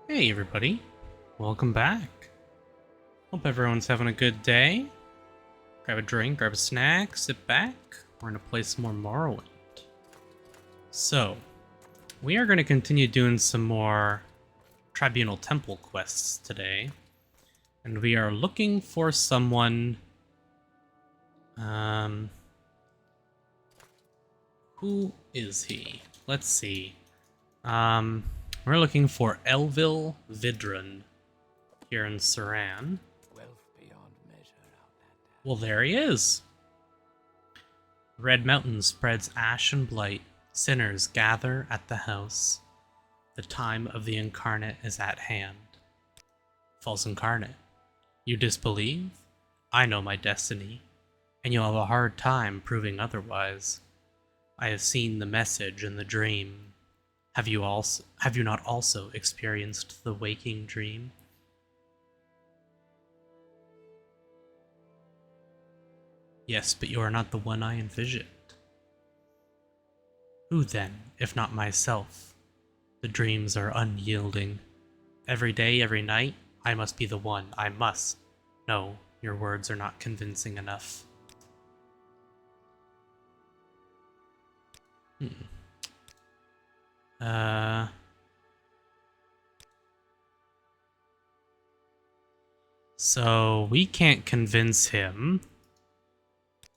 Hey everybody, welcome back. Hope everyone's having a good day. Grab a drink, grab a snack, sit back. We're gonna play some more Morrowind. So, we are gonna continue doing some more Tribunal Temple quests today. And we are looking for someone... Who is he? Let's see. We're looking for Elvil Vidrun here in Saran. Well, there he is. Red Mountain spreads ash and blight. Sinners gather at the house. The time of the incarnate is at hand. False incarnate. You disbelieve? I know my destiny, and you'll have a hard time proving otherwise. I have seen the message in the dream. Have you not also experienced the waking dream? Yes, but you are not the one I envisioned. Who then, if not myself? The dreams are unyielding. Every day, every night, I must be the one. I must. No, your words are not convincing enough. So we can't convince him.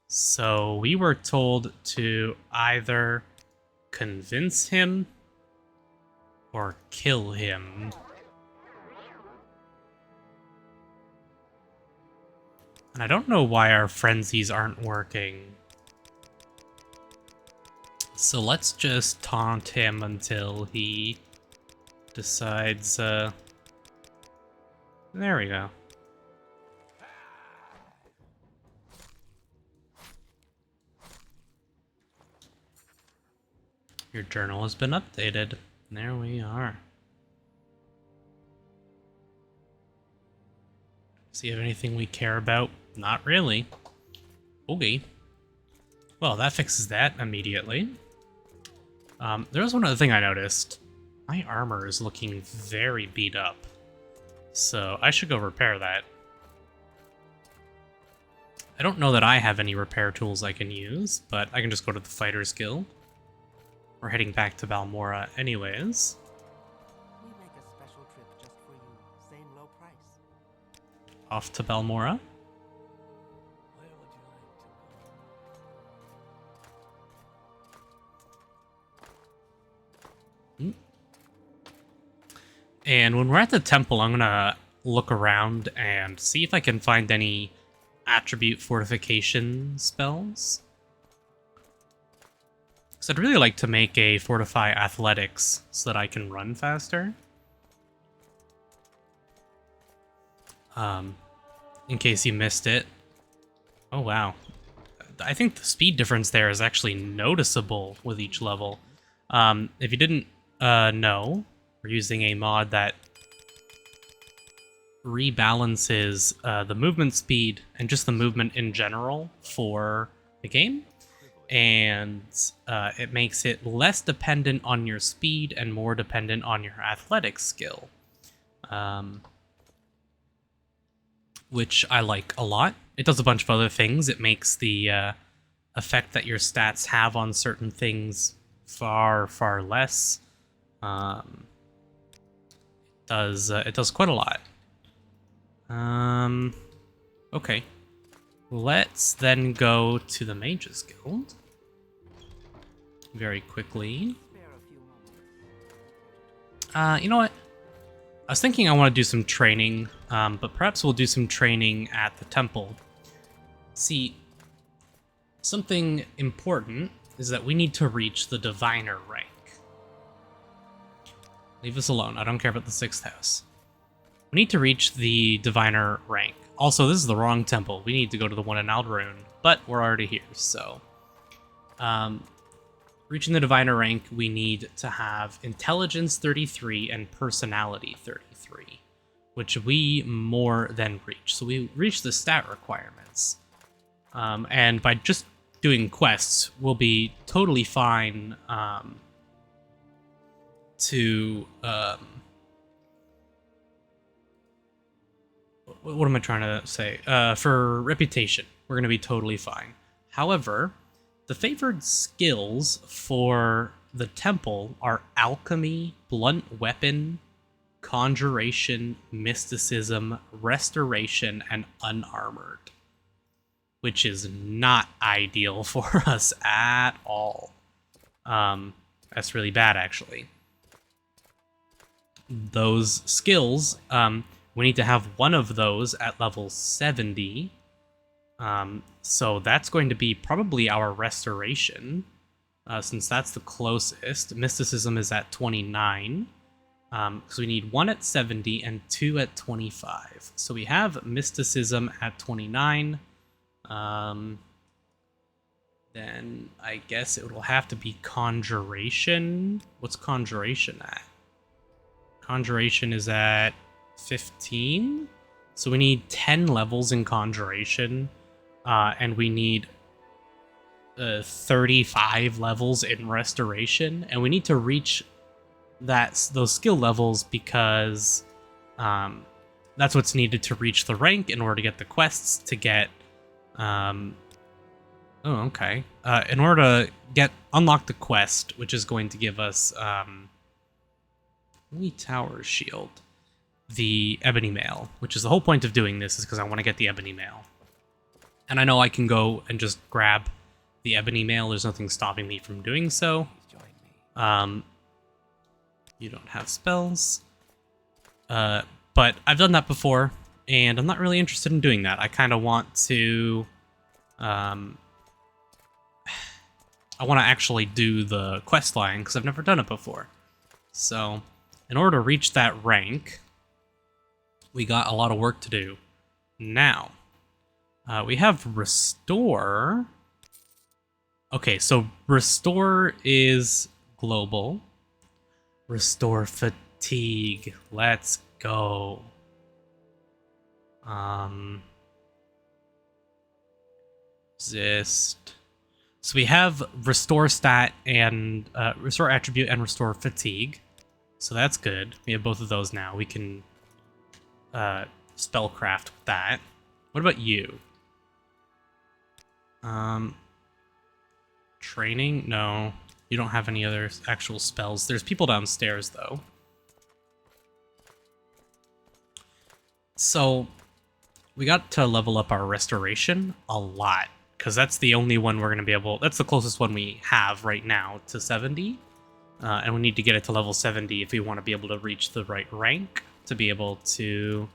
So we were told to either convince him or kill him. And I don't know why our frenzies aren't working. So let's just taunt him until he decides, there we go. Your journal has been updated. There we are. Does he have anything we care about? Not really. Okay. Well, that fixes that immediately. There was one other thing I noticed. My armor is looking very beat up. So I should go repair that. I don't know that I have any repair tools I can use, but I can just go to the Fighters Guild. We're heading back to Balmora anyways. We make a special trip just for you, same low price. Off to Balmora. Where would you like to go? And when we're at the temple, I'm gonna look around and see if I can find any attribute fortification spells. Because I'd really like to make a Fortify Athletics so that I can run faster. In case you missed it. Oh, wow. I think the speed difference there is actually noticeable with each level. If you didn't know, we're using a mod that rebalances the movement speed and just the movement in general for the game. And it makes it less dependent on your speed and more dependent on your athletic skill. Which I like a lot. It does a bunch of other things. It makes the effect that your stats have on certain things far, far less. It does quite a lot. Okay. Let's then go to the Mages Guild. Very quickly. You know what? I was thinking I want to do some training, but perhaps we'll do some training at the temple. See, something important is that we need to reach the Diviner rank. Leave us alone. I don't care about the 6th house. We need to reach the Diviner rank. Also, this is the wrong temple. We need to go to the one in Eldrin, but we're already here, so... reaching the Diviner rank, we need to have Intelligence 33 and Personality 33, which we more than reach. So we reach the stat requirements. And by just doing quests, we'll be totally fine to what am I trying to say? For reputation, we're going to be totally fine. However, the favored skills for the temple are alchemy, blunt weapon, conjuration, mysticism, restoration, and unarmored, which is not ideal for us at all. That's really bad, actually. Those skills, we need to have one of those at level 70. So that's going to be probably our restoration, since that's the closest. Mysticism is at 29. Because we need one at 70 and two at 25. So we have mysticism at 29. Then I guess it will have to be conjuration. What's conjuration at? Conjuration is at 15. So we need 10 levels in conjuration. And we need 35 levels in restoration. And we need to reach those skill levels because that's what's needed to reach the rank in order to get the quests to get in order to unlock the quest, which is going to give us Tower Shield, the Ebony Mail, which is the whole point of doing this, is because I want to get the Ebony Mail. And I know I can go and just grab the Ebony Mail. There's nothing stopping me from doing so. You don't have spells. But I've done that before, and I'm not really interested in doing that. I kind of want to... I want to actually do the quest line, because I've never done it before. So, in order to reach that rank, we got a lot of work to do. Now, we have Restore. Okay, so Restore is global. Restore Fatigue. Let's go. Exist. So we have Restore Stat and Restore Attribute and Restore Fatigue. So that's good. We have both of those now. We can spellcraft with that. What about you? Training? No. You don't have any other actual spells. There's people downstairs, though. So, we got to level up our restoration a lot, because that's the only one we're going to be able... That's the closest one we have right now to 70. And we need to get it to level 70 if we want to be able to reach the right rank to be able to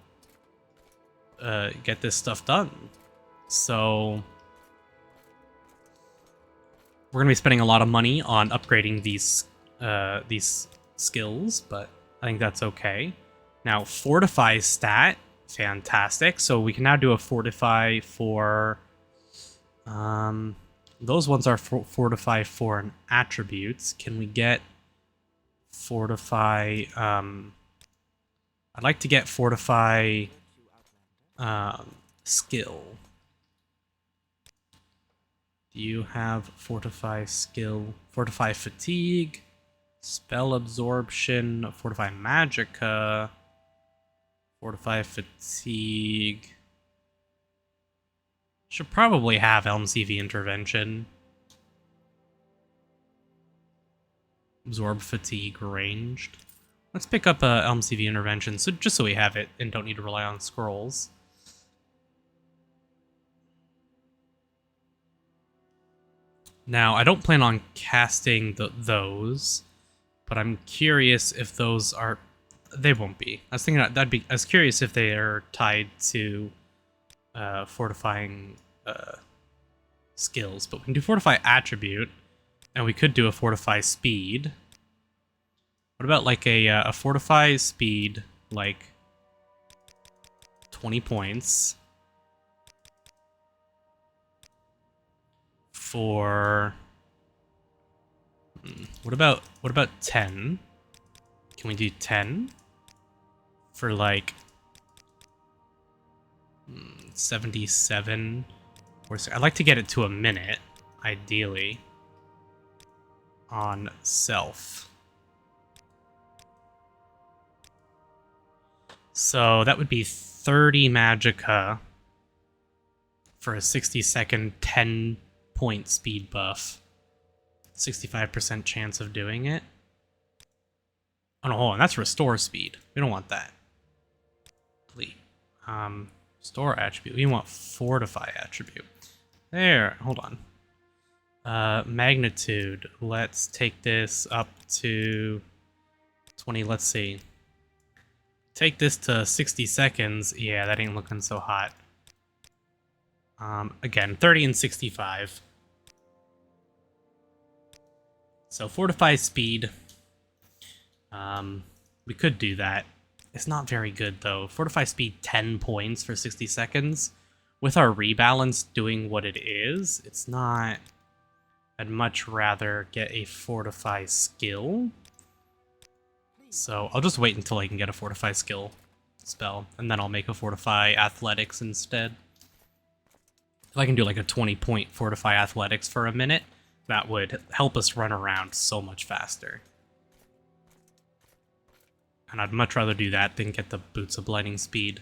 get this stuff done. So... we're going to be spending a lot of money on upgrading these skills, but I think that's okay. Now, Fortify stat, fantastic. So we can now do a Fortify for... those ones are Fortify for an attributes. Can we get Fortify... I'd like to get Fortify skill. Do you have Fortify skill? Fortify Fatigue, Spell Absorption, Fortify Magicka, Fortify Fatigue. Should probably have LMCV Intervention. Absorb Fatigue ranged. Let's pick up a LMCV Intervention, so just so we have it and don't need to rely on scrolls. Now, I don't plan on casting those, but I'm curious if those are... They won't be. I was thinking I was curious if they are tied to fortifying skills, but we can do Fortify Attribute, and we could do a Fortify Speed. What about like a Fortify Speed, like 20 points for... What about 10? Can we do 10 for like 77? I'd like to get it to a minute, ideally, on self. So that would be 30 Magicka for a 60-second 10-point speed buff. 65% chance of doing it. Oh no, hold on, that's restore speed. We don't want that. Delete. Restore attribute. We want fortify attribute. There, hold on. Magnitude. Let's take this up to 20, let's see. Take this to 60 seconds. Yeah, that ain't looking so hot. Again, 30 and 65. So fortify speed. We could do that. It's not very good though. Fortify speed 10 points for 60 seconds. With our rebalance doing what it is, it's not... I'd much rather get a fortify skill. So I'll just wait until I can get a fortify skill spell, and then I'll make a fortify athletics instead. If I can do like a 20-point fortify athletics for a minute, that would help us run around so much faster. And I'd much rather do that than get the Boots of Blinding Speed.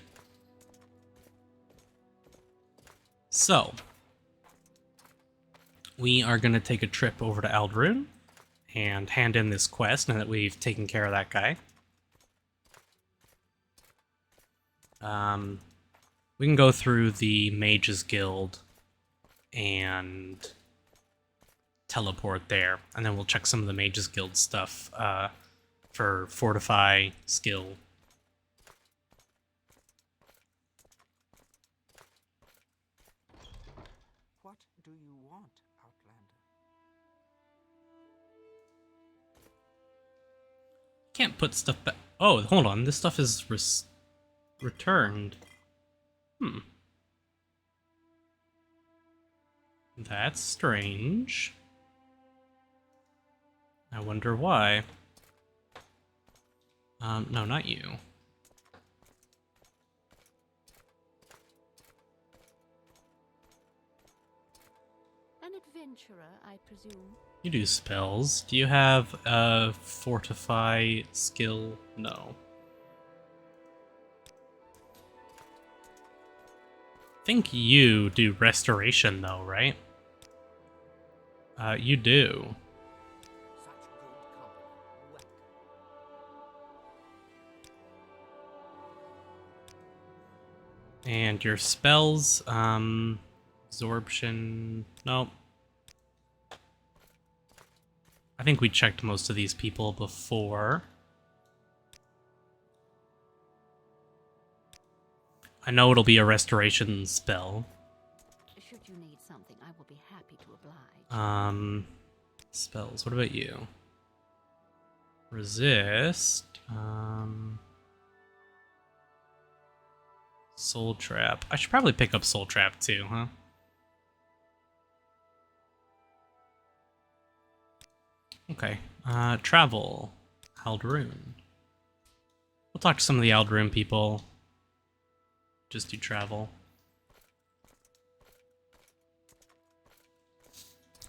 So, we are going to take a trip over to Eldrin and hand in this quest now that we've taken care of that guy. We can go through the Mages Guild and teleport there, and then we'll check some of the Mages Guild stuff for Fortify skill. What do you want, Outlander? Can't put stuff back. Oh, hold on. This stuff is returned. That's strange. I wonder why. No, not you. An adventurer, I presume. You do spells. Do you have a fortify skill? No. I think you do restoration though, right? You do. Such good company. Welcome. And your spells, absorption, nope. I think we checked most of these people before. I know it'll be a restoration spell. Should you need something, I will be happy to oblige. Spells, what about you? Resist, Soul Trap. I should probably pick up Soul Trap too, huh? Okay. Travel. Eldrin. We'll talk to some of the Eldrin people. Just do travel.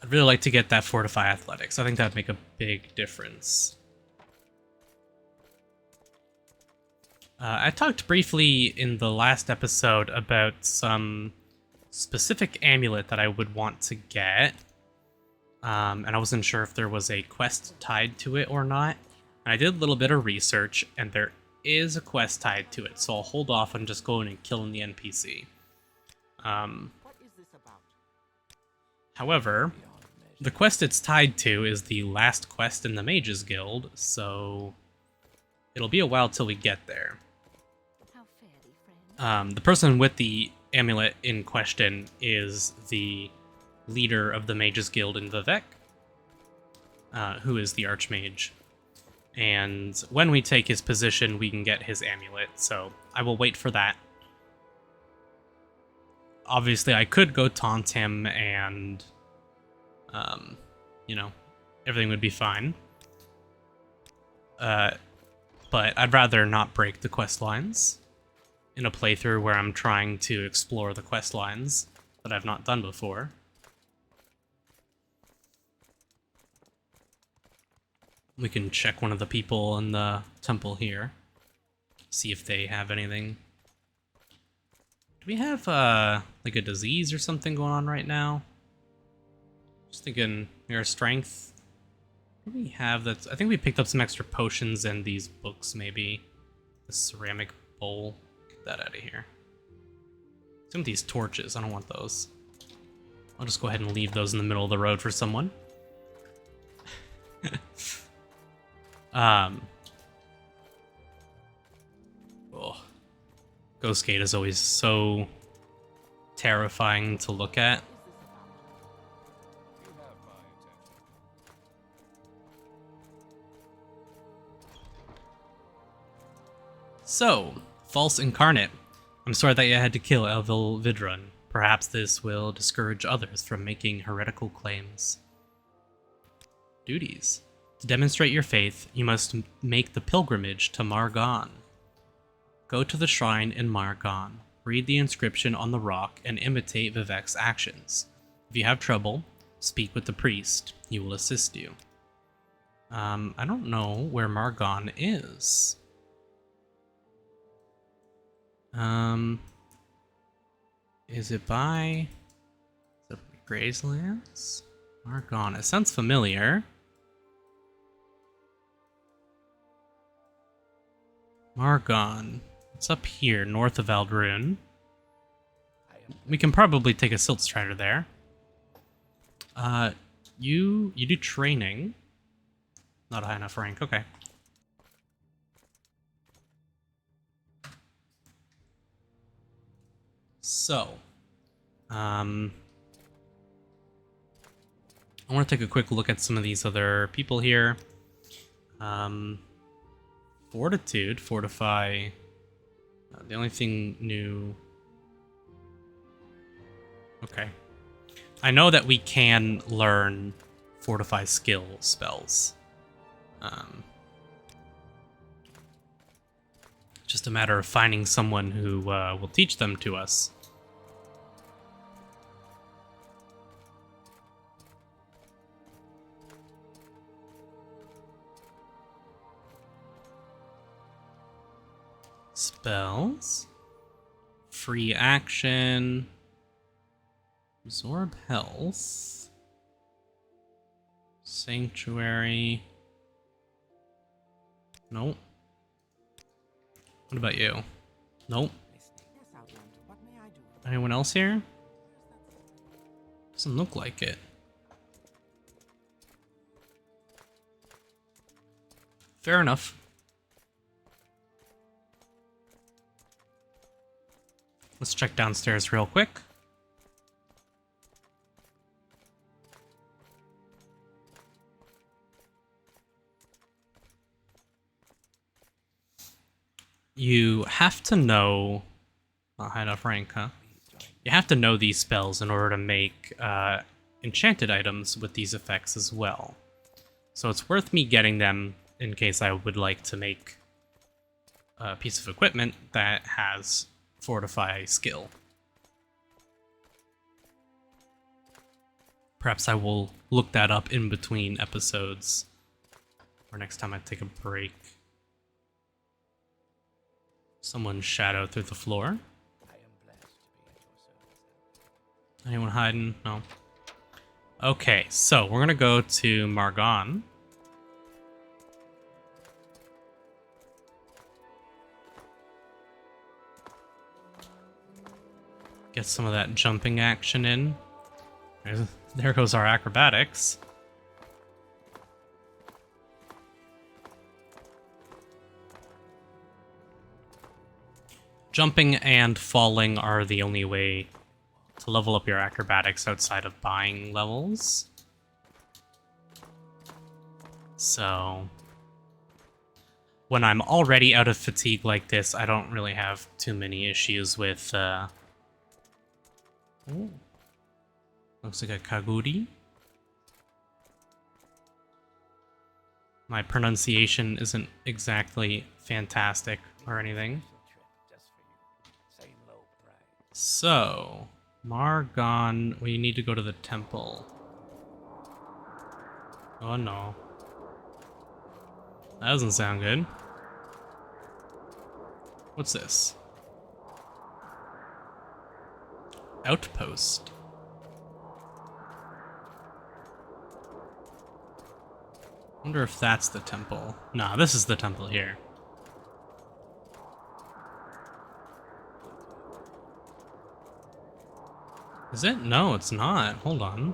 I'd really like to get that Fortify Athletics. I think that'd make a big difference. I talked briefly in the last episode about some specific amulet that I would want to get. And I wasn't sure if there was a quest tied to it or not. And I did a little bit of research, and there is a quest tied to it, so I'll hold off on just going and killing the NPC. What is this about? However, the quest it's tied to is the last quest in the Mages Guild, so it'll be a while till we get there. How fairly, friend. The person with the amulet in question is the leader of the Mages Guild in Vivec, who is the Archmage. And when we take his position, we can get his amulet, so I will wait for that. Obviously, I could go taunt him and, you know, everything would be fine. But I'd rather not break the quest lines in a playthrough where I'm trying to explore the quest lines that I've not done before. We can check one of the people in the temple here. See if they have anything. Do we have, like a disease or something going on right now? Just thinking, your strength. What do we have that's... I think we picked up some extra potions and these books, maybe. The ceramic bowl. Get that out of here. Some of these torches, I don't want those. I'll just go ahead and leave those in the middle of the road for someone. Oh. Ghost Gate is always so terrifying to look at. So, false incarnate. I'm sorry that you had to kill Elvil Vidrun. Perhaps this will discourage others from making heretical claims. Duties. To demonstrate your faith, you must make the pilgrimage to Margon. Go to the shrine in Margon, read the inscription on the rock, and imitate Vivek's actions. If you have trouble, speak with the priest. He will assist you. I don't know where Margon is. Is it by the Grazelands? Margon. It sounds familiar. Margon. It's up here, north of Eldrin. We can probably take a Silt Strider there. You do training. Not a high enough rank, okay. So, I want to take a quick look at some of these other people here. Fortitude, fortify. The only thing new. Okay. I know that we can learn fortify skill spells. Just a matter of finding someone who will teach them to us. Spells. Free action. Absorb health. Sanctuary. Nope. What about you? Nope. Anyone else here? Doesn't look like it. Fair enough. Let's check downstairs real quick. You have to know... Not high enough rank, huh? You have to know these spells in order to make enchanted items with these effects as well. So it's worth me getting them in case I would like to make a piece of equipment that has fortify skill. Perhaps I will look that up in between episodes, or next time I take a break. Someone shadow through the floor. Anyone hiding? No. Okay, so we're gonna go to Margon. Get some of that jumping action in. There goes our acrobatics. Jumping and falling are the only way to level up your acrobatics outside of buying levels. So, when I'm already out of fatigue like this, I don't really have too many issues with... Ooh. Looks like a Kaguri. My pronunciation isn't exactly fantastic or anything. So, Margon, we need to go to the temple. Oh no. That doesn't sound good. What's this? Outpost. Wonder if that's the temple. Nah, this is the temple here. Is it? No, it's not. Hold on.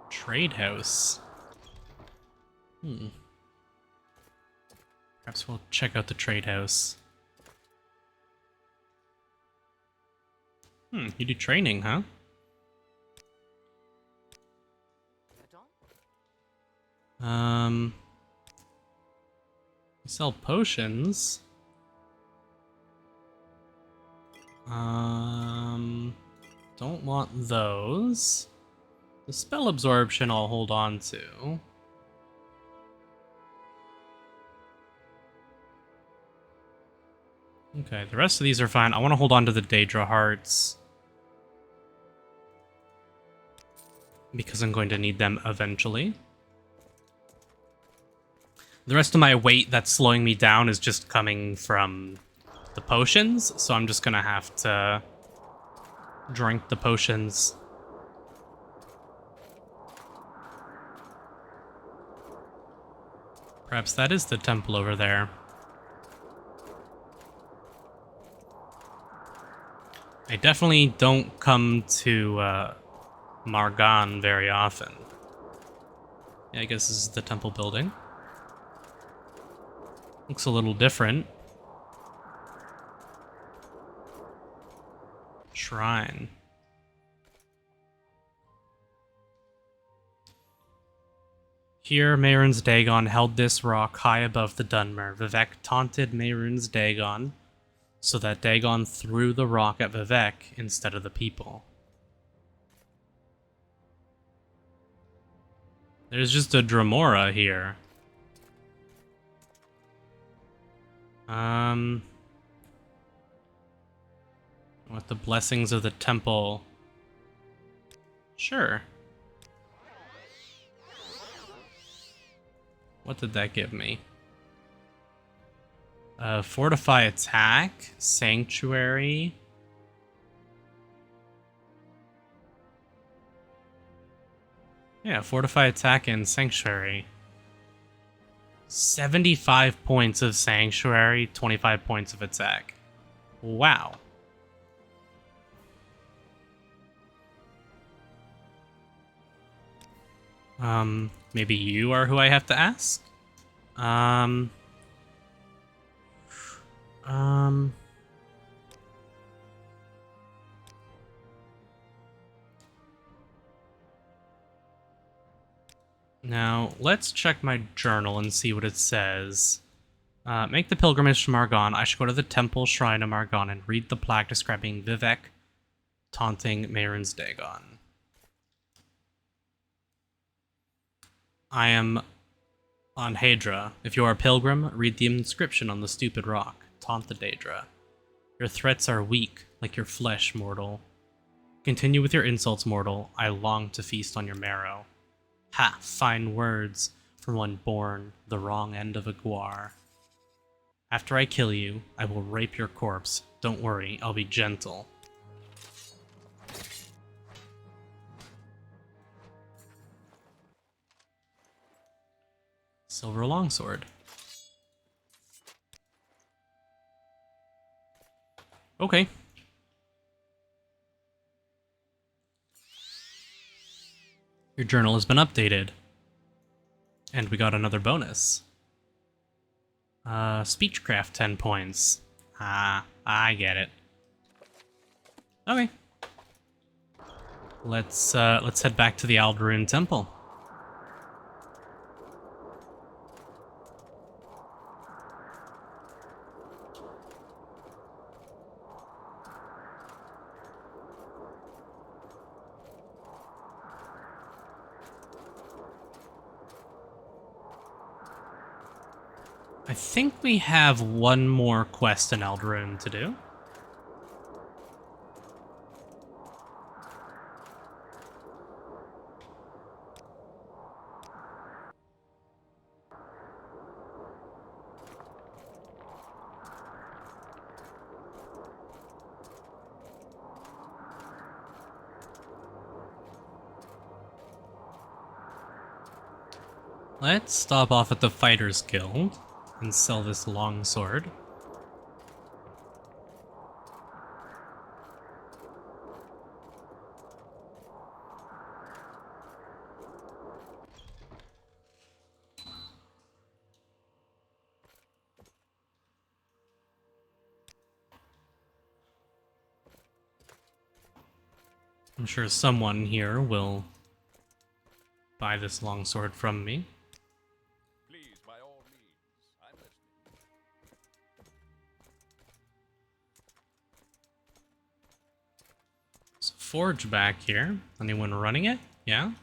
Trade house. Perhaps we'll check out the trade house. You do training, huh? You sell potions. Don't want those. The spell absorption I'll hold on to. Okay, the rest of these are fine. I want to hold on to the Daedra hearts, because I'm going to need them eventually. The rest of my weight that's slowing me down is just coming from the potions, so I'm just gonna have to drink the potions. Perhaps that is the temple over there. I definitely don't come to Margan very often. Yeah, I guess this is the temple building. Looks a little different. Shrine. Here, Mehrunes Dagon held this rock high above the Dunmer. Vivek taunted Mehrunes Dagon, so that Dagon threw the rock at Vivek instead of the people. There's just a Dremora here. With the blessings of the temple. Sure. What did that give me? Fortify attack, sanctuary. Yeah, fortify attack and sanctuary. 75 points of sanctuary, 25 points of attack. Wow. Maybe you are who I have to ask? Now, let's check my journal and see what it says. Make the pilgrimage to Margan. I should go to the temple shrine of Margan and read the plaque describing Vivek taunting Mehrunes Dagon. I am on Hadra. If you are a pilgrim, read the inscription on the stupid rock. Taunt the Daedra. Your threats are weak, like your flesh, mortal. Continue with your insults, mortal. I long to feast on your marrow. Ha! Fine words from one born the wrong end of a guar. After I kill you, I will rape your corpse. Don't worry, I'll be gentle. Silver longsword. Okay. Your journal has been updated. And we got another bonus. Speechcraft 10 points. Ah, I get it. Okay. Let's head back to the Eldrin Temple. I think we have one more quest in Eldrin to do. Let's stop off at the Fighters Guild and sell this longsword. I'm sure someone here will buy this longsword from me. Please, by all means, I'm listening. There's a forge back here. Anyone running it? Yeah?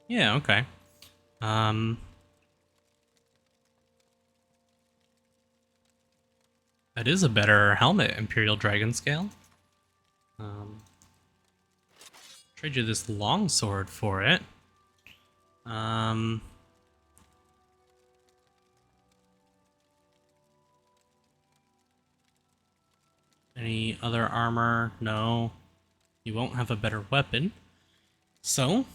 Yeah, okay. That is a better helmet, Imperial Dragon Scale. Trade you this longsword for it. Any other armor? No. You won't have a better weapon. So,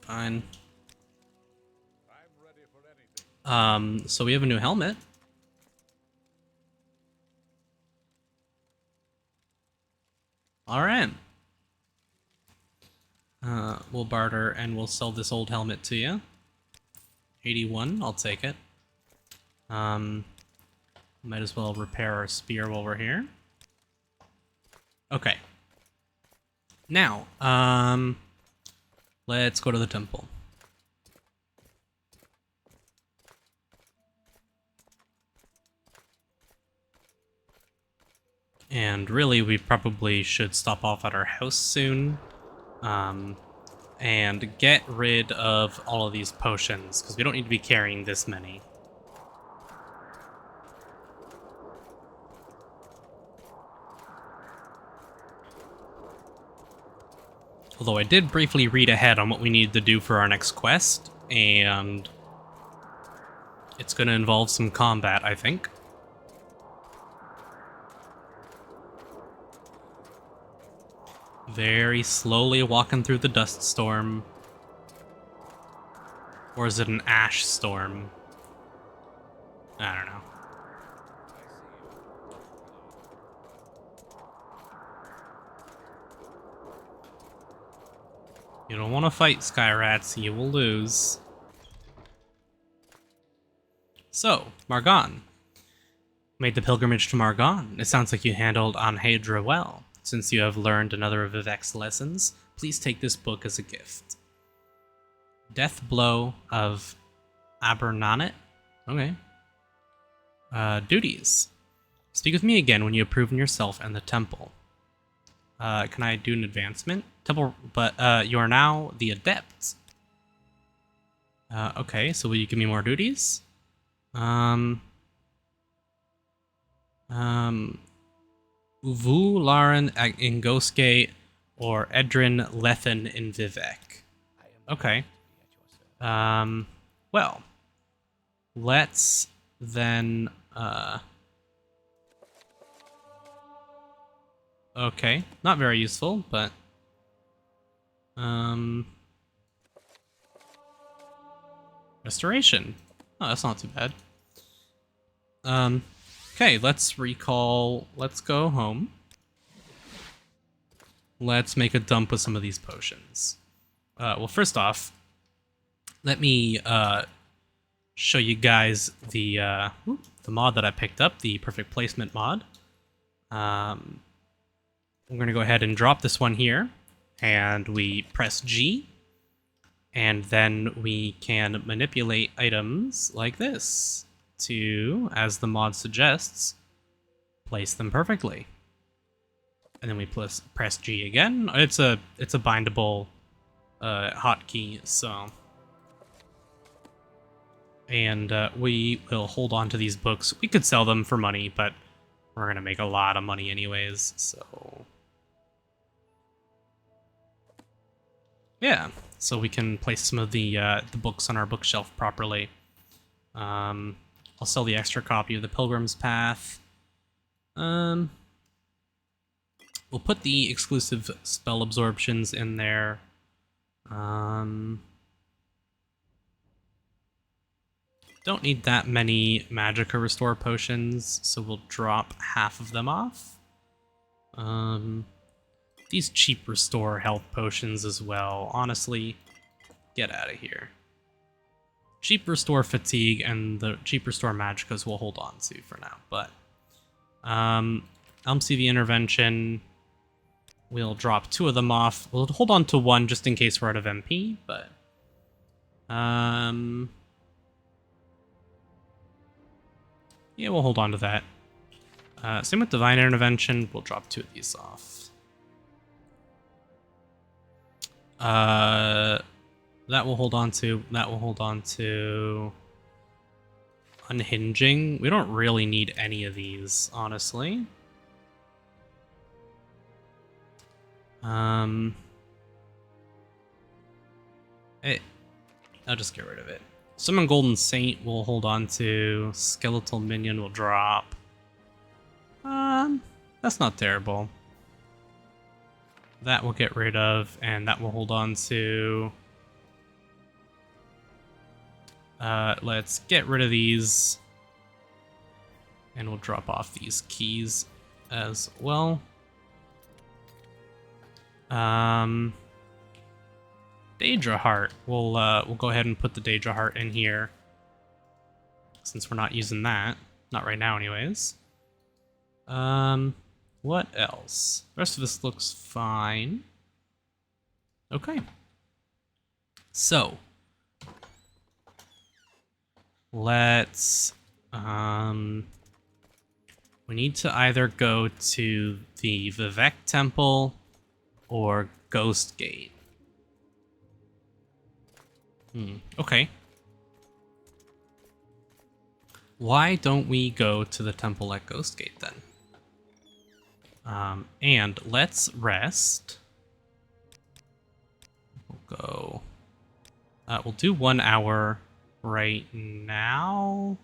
fine. I'm ready for anything. So we have a new helmet. Alright. We'll barter and we'll sell this old helmet to you. 81, I'll take it. Might as well repair our spear while we're here. Okay. Now, let's go to the temple. And really, we probably should stop off at our house soon. And get rid of all of these potions, because we don't need to be carrying this many. Although I did briefly read ahead on what we need to do for our next quest, and it's going to involve some combat, I think. Very slowly walking through the dust storm. Or is it an ash storm? I don't know. You don't want to fight, Skyrats, you will lose. So, Margon. Made the pilgrimage to Margon. It sounds like you handled Anhedra well. Since you have learned another of Vivek's lessons, please take this book as a gift. Death Blow of Abernanet? Okay. Duties. Speak with me again when you have proven yourself and the temple. Can I do an advancement? Temple, but you are now the adept. Okay, so will you give me more duties? Uvu Laren in Ghostgate or Eldrin Lethen in Vivek. Okay. Well, let's then, okay, not very useful, but, restoration. Oh, that's not too bad. Okay, let's recall, let's go home. Let's make a dump with some of these potions. Well, first off, let me show you guys the mod that I picked up, the Perfect Placement mod. I'm going to go ahead and drop this one here, and we press G, and then we can manipulate items like this to, as the mod suggests, place them perfectly. And then we press G again. It's a bindable hotkey, so. And we will hold on to these books. We could sell them for money, but we're gonna make a lot of money anyways, so. Yeah, so we can place some of the books on our bookshelf properly. I'll sell the extra copy of the Pilgrim's Path. We'll put the exclusive spell absorptions in there. Don't need that many Magicka Restore potions, so we'll drop half of them off. These cheap Restore health potions as well. Honestly, get out of here. Cheap Restore Fatigue and the cheap Restore Magickas we'll hold on to for now, but LMCV Intervention, we'll drop 2 of them off. We'll hold on to 1 just in case we're out of MP, but yeah, we'll hold on to that. Same with Divine Intervention, we'll drop 2 of these off. That we'll hold on to. That we'll hold on to. Unhinging. We don't really need any of these, honestly. I'll just get rid of it. Summon Golden Saint we'll hold on to. Skeletal Minion will drop. That's not terrible. That we'll get rid of, and that we'll hold on to. Let's get rid of these. And we'll drop off these keys as well. Daedra Heart. We'll go ahead and put the Daedra Heart in here. Since we're not using that. Not right now anyways. What else? The rest of this looks fine. Okay. So let's we need to either go to the Vivek Temple or Ghost Gate. Okay. Why don't we go to the temple at Ghost Gate then? And let's rest. We'll go. We'll do 1 hour right now.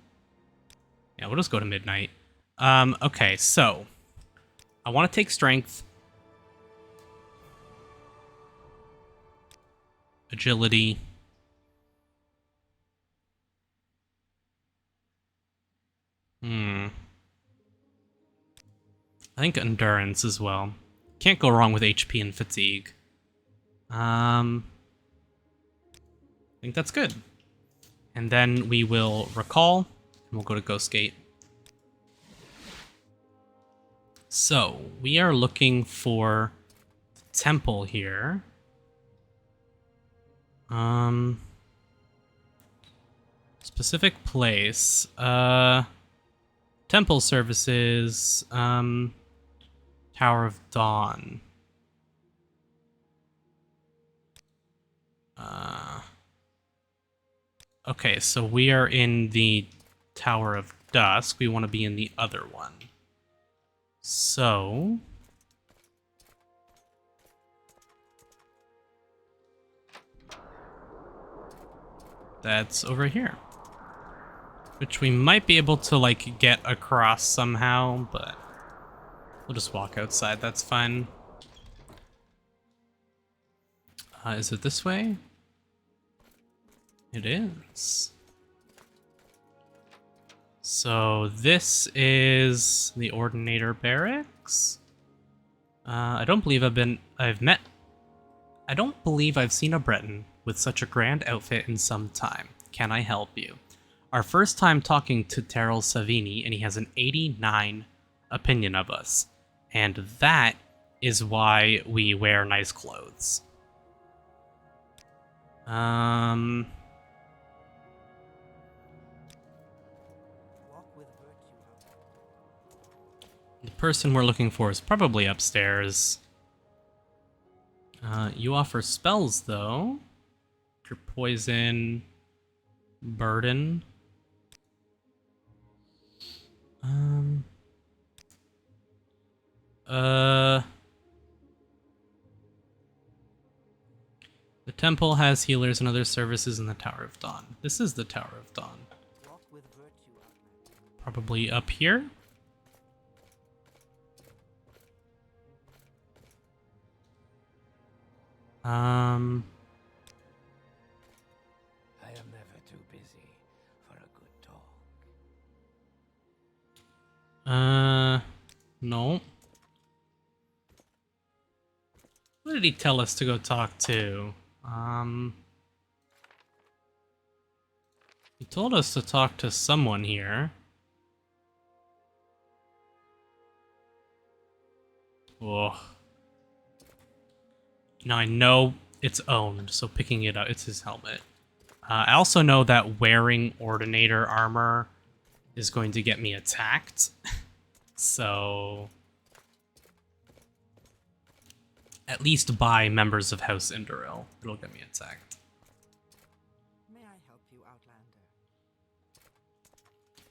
Yeah, we'll just go to midnight. Okay, so I want to take strength, agility, I think endurance as well. Can't go wrong with HP and fatigue. I think that's good. And then we will recall, and we'll go to Ghost Gate. So, we are looking for the temple here. Specific place. Temple services. Tower of Dawn. Okay, so we are in the Tower of Dusk. We want to be in the other one. So that's over here. Which we might be able to, like, get across somehow, but we'll just walk outside, that's fine. Is it this way? It is. So this is the Ordinator Barracks. I don't believe I don't believe I've seen a Breton with such a grand outfit in some time. Can I help you? Our first time talking to Terrell Savini, and he has an 89 opinion of us. And that is why we wear nice clothes. The person we're looking for is probably upstairs. You offer spells, though. Your poison, burden. The temple has healers and other services in the Tower of Dawn. This is the Tower of Dawn. Probably up here. I am never too busy for a good talk. No. Who did he tell us to go talk to? He told us to talk to someone here. Oh. Now I know it's owned, so picking it up, it's his helmet. I also know that wearing Ordinator armor is going to get me attacked. So... at least by members of House Indoril, it'll get me attacked. May I help you,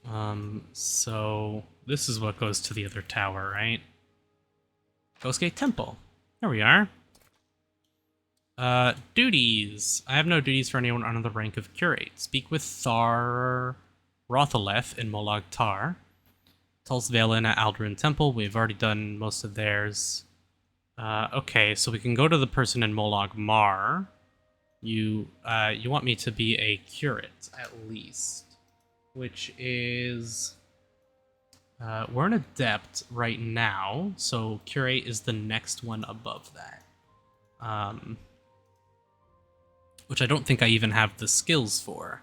Outlander? So this is what goes to the other tower, right? Ghostgate Temple. There we are. Duties. I have no duties for anyone under the rank of Curate. Speak with Thar Rothaleth in Molag Tar. Tulsa Valen at Eldrin Temple. We've already done most of theirs. Okay, so we can go to the person in Molag Mar. You want me to be a curate, at least. Which is... we're an adept right now, so curate is the next one above that. Which I don't think I even have the skills for.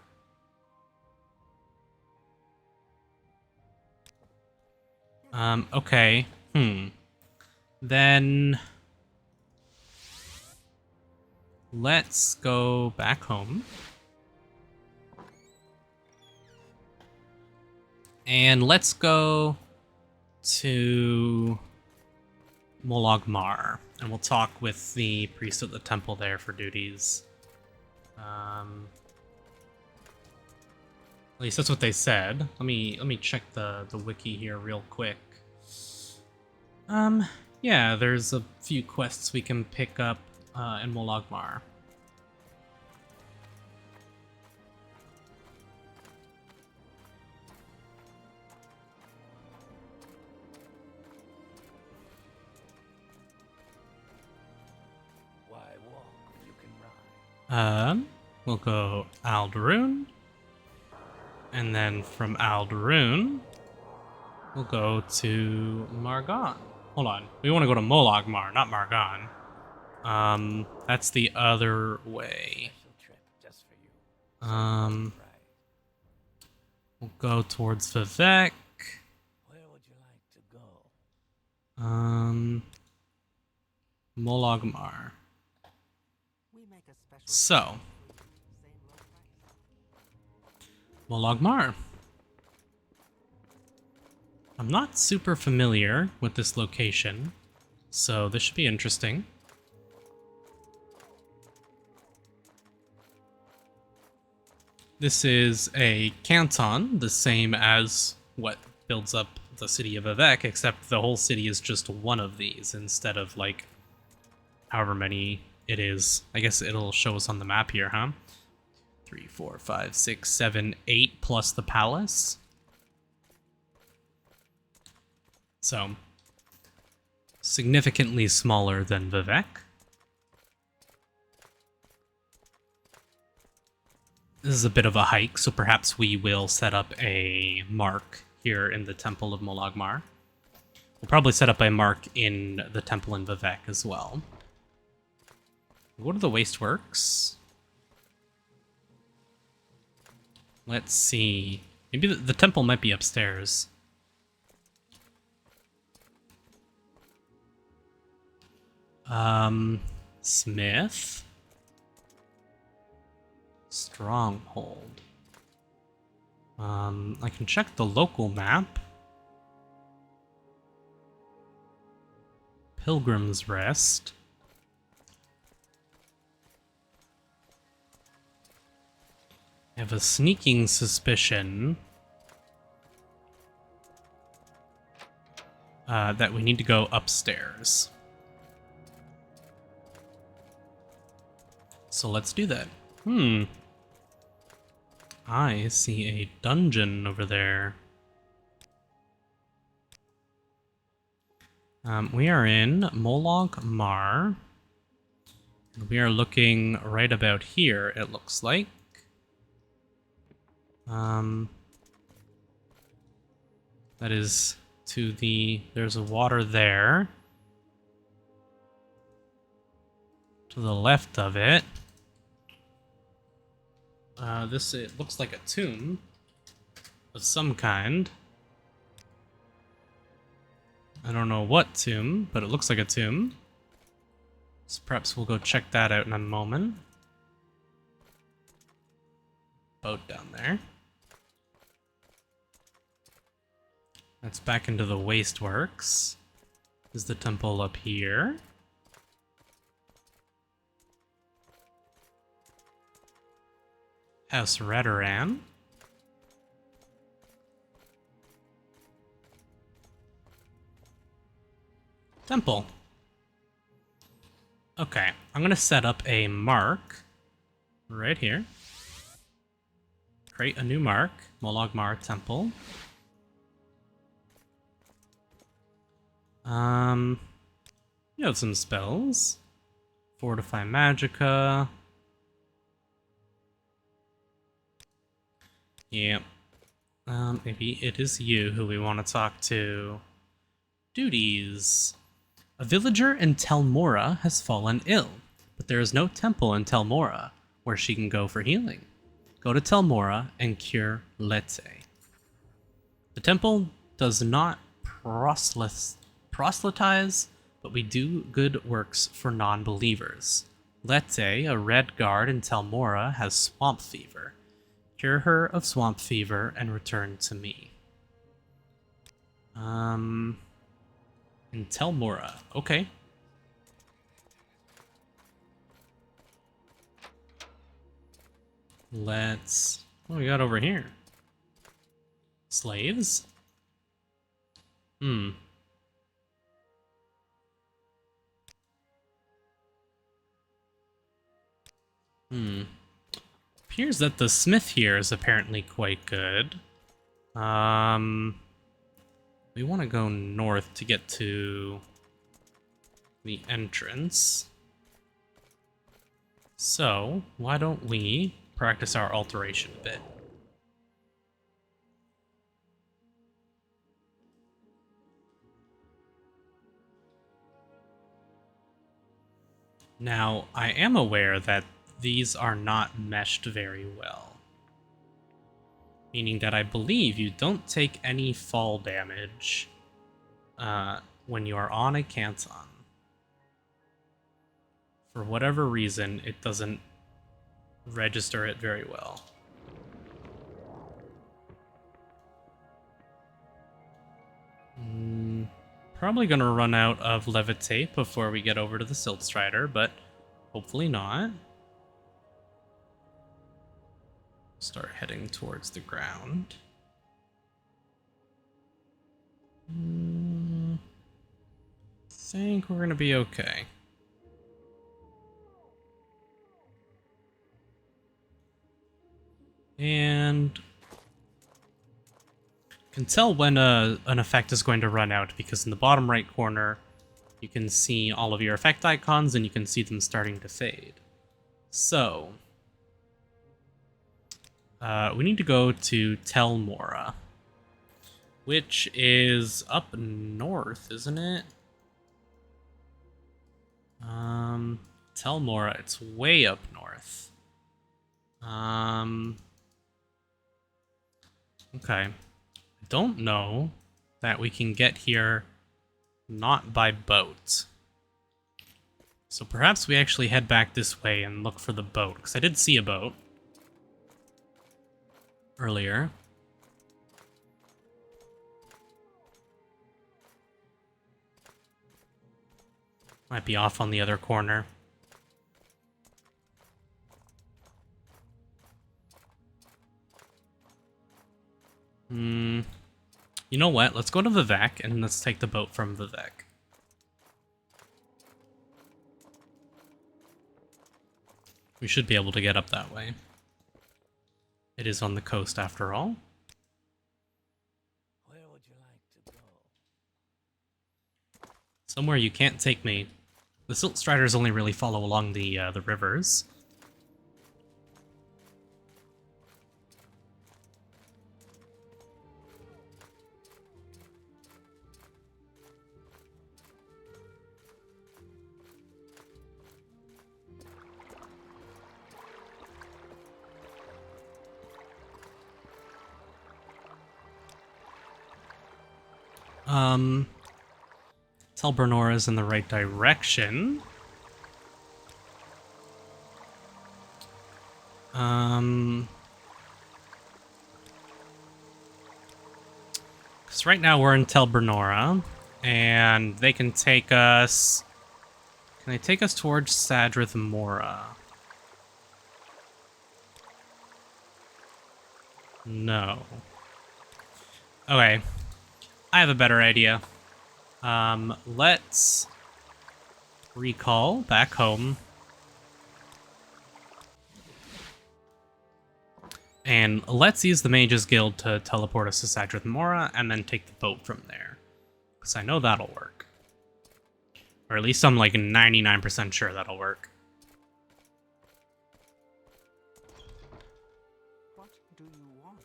Okay. Then... let's go back home. And let's go to Molag Mar. And we'll talk with the priest at the temple there for duties. At least that's what they said. Let me check the wiki here real quick. Yeah, there's a few quests we can pick up in Molag Mar. Why walk when you can ride? We'll go Aldaroon. And then from Aldaroon, we'll go to Margon. Hold on. We want to go to Molag Mar, not Margon. That's the other way. Special trip just for you. We'll go towards Vivek. Where would you like to go? Molag Mar. We make a special So, same low price. Molag Mar. I'm not super familiar with this location, so this should be interesting. This is a canton, the same as what builds up the city of Vivek, except the whole city is just one of these instead of, like, however many it is. I guess it'll show us on the map here, huh? 3, 4, 5, 6, 7, 8 plus the palace. So, significantly smaller than Vivek. This is a bit of a hike, so perhaps we will set up a mark here in the Temple of Molag Mar. We'll probably set up a mark in the temple in Vivek as well. Go to the Wasteworks. Let's see. Maybe the temple might be upstairs. Smith? Stronghold. I can check the local map. Pilgrim's Rest. I have a sneaking suspicion that we need to go upstairs. So let's do that. I see a dungeon over there. We are in Molag Mar. And we are looking right about here, it looks like. That is to the... There's a water there. To the left of it. It looks like a tomb of some kind. I don't know what tomb, but it looks like a tomb. So perhaps we'll go check that out in a moment. Boat down there. That's back into the wasteworks. Is the temple up here? House Redoran. Temple. Okay, I'm gonna set up a mark right here. Create a new mark, Molagmar Temple. You have some spells. Fortify Magicka. Yep. Maybe it is you who we want to talk to. Duties. A villager in Telmora has fallen ill, but there is no temple in Telmora where she can go for healing. Go to Telmora and cure Lete. The temple does not proselytize, but we do good works for non-believers. Lete, a red guard in Telmora, has swamp fever. Cure her of swamp fever and return to me. In Telmora. Okay. Let's... What do we got over here? Slaves? Appears that the smith here is apparently quite good. We want to go north to get to the entrance. So, why don't we practice our alteration a bit? Now, I am aware that these are not meshed very well. Meaning that I believe you don't take any fall damage when you are on a canton. For whatever reason, it doesn't register it very well. Probably gonna run out of levitate before we get over to the Silt Strider, but hopefully not. Start heading towards the ground. Think we're gonna be okay. And can tell when an effect is going to run out, because in the bottom right corner you can see all of your effect icons and you can see them starting to fade. So we need to go to Telmora, which is up north, isn't it? Telmora, it's way up north. Okay. I don't know that we can get here not by boat. So perhaps we actually head back this way and look for the boat, because I did see a boat earlier. Might be off on the other corner. You know what? Let's go to Vivek and let's take the boat from Vivek. We should be able to get up that way. It is on the coast after all. Where would you like to go? Somewhere you can't take me. The Silt Striders only really follow along the rivers. Tel Bernora is in the right direction. Because right now we're in Tel Bernora, and they can take us... Can they take us towards Sadrith Mora? No. Okay. I have a better idea. Let's recall back home. And let's use the Mages Guild to teleport us to Sadrith Mora and then take the boat from there. Because I know that'll work. Or at least I'm like 99% sure that'll work. What do you want,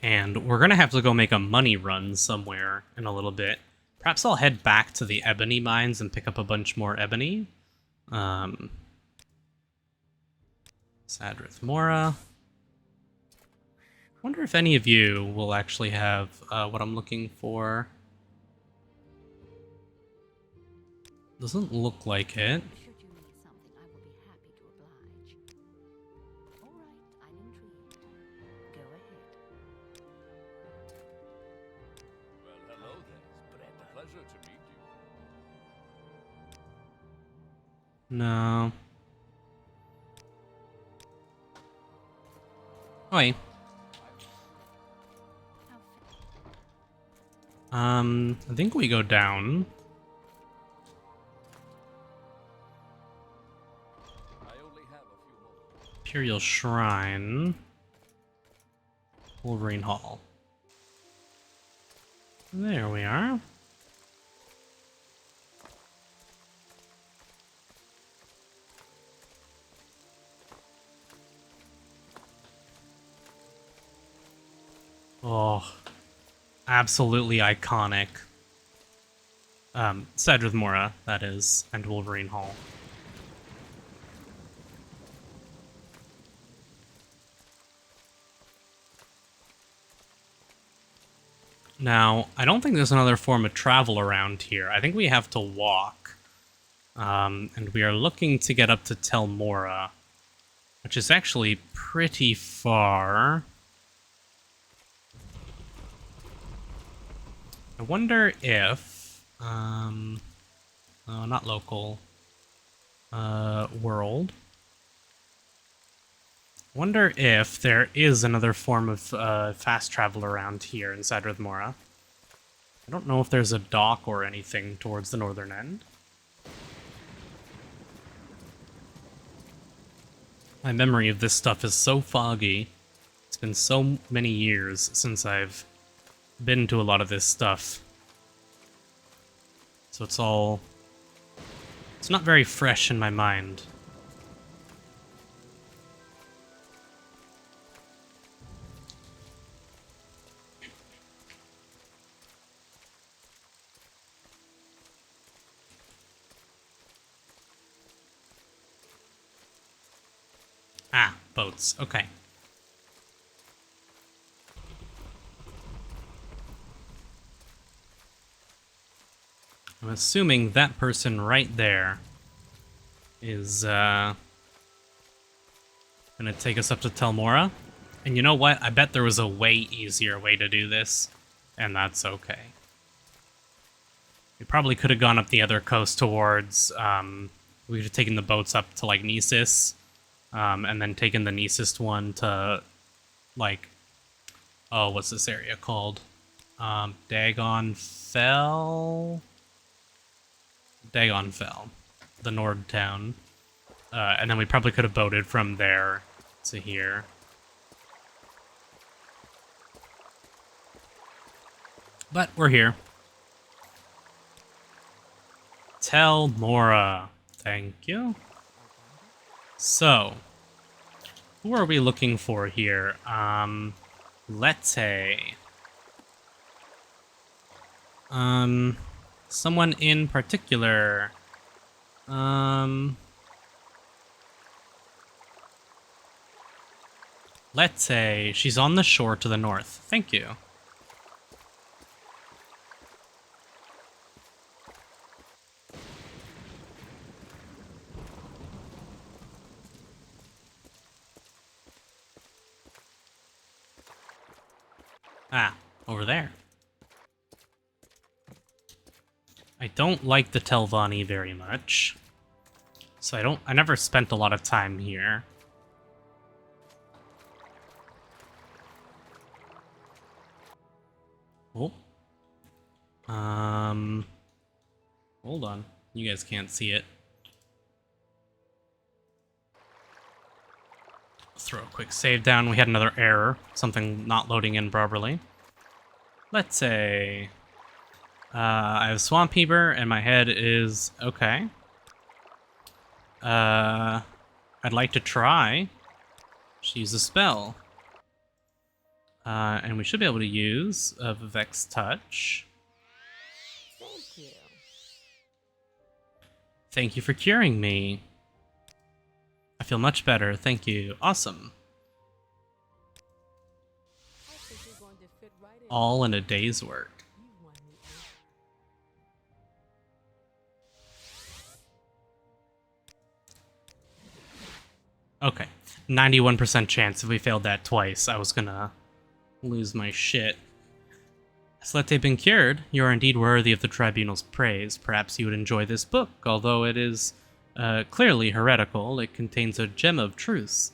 And we're gonna have to go make a money run somewhere in a little bit. Perhaps I'll head back to the Ebony mines and pick up a bunch more ebony. Sadrith Mora. Wonder if any of you will actually have what I'm looking for. Doesn't look like it. Should you need something, I will be happy to oblige. All right, I'm intrigued. Go ahead. Well, hello there, Spread. Pleasure to meet you. No. Wait. How I think we go down. I only have a few moments. Imperial Shrine. Wolverine Hall. There we are. Oh, absolutely iconic. Sadrith Mora, that is, and Wolverine Hall. Now, I don't think there's another form of travel around here. I think we have to walk. And we are looking to get up to Tel Mora, which is actually pretty far. I wonder if, oh, not local, world. Wonder if there is another form of fast travel around here in Sadrith Mora. I don't know if there's a dock or anything towards the northern end. My memory of this stuff is so foggy. It's been so many years since I've been to a lot of this stuff. So it's not very fresh in my mind. Ah, boats. Okay. I'm assuming that person right there is gonna take us up to Tel Mora. And you know what? I bet there was a way easier way to do this, and that's okay. We probably could have gone up the other coast towards, we could have taken the boats up to, like, Nexus, and then taken the Nexus one to, like, oh, what's this area called? Dagon Fell, the Nord town. And then we probably could have boated from there to here. But we're here. Tell Mora. Thank you. So, who are we looking for here? Lete. Someone in particular. Lete. She's on the shore to the north. Thank you. Ah, over there. I don't like the Telvanni very much. So I never spent a lot of time here. Oh. Hold on. You guys can't see it. Throw a quick save down. We had another error. Something not loading in properly. Let's say... I have Swamp Heaver, and my head is... okay. I'd like to try. Just use a spell. And we should be able to use Vex Touch. Thank you. Thank you for curing me. I feel much better, thank you. Awesome. I think you're going to fit right in. All in a day's work. You won me over. Okay. 91% chance if we failed that twice, I was gonna lose my shit. Has Lete been cured? You are indeed worthy of the Tribunal's praise. Perhaps you would enjoy this book, although it is clearly heretical. It contains a gem of truth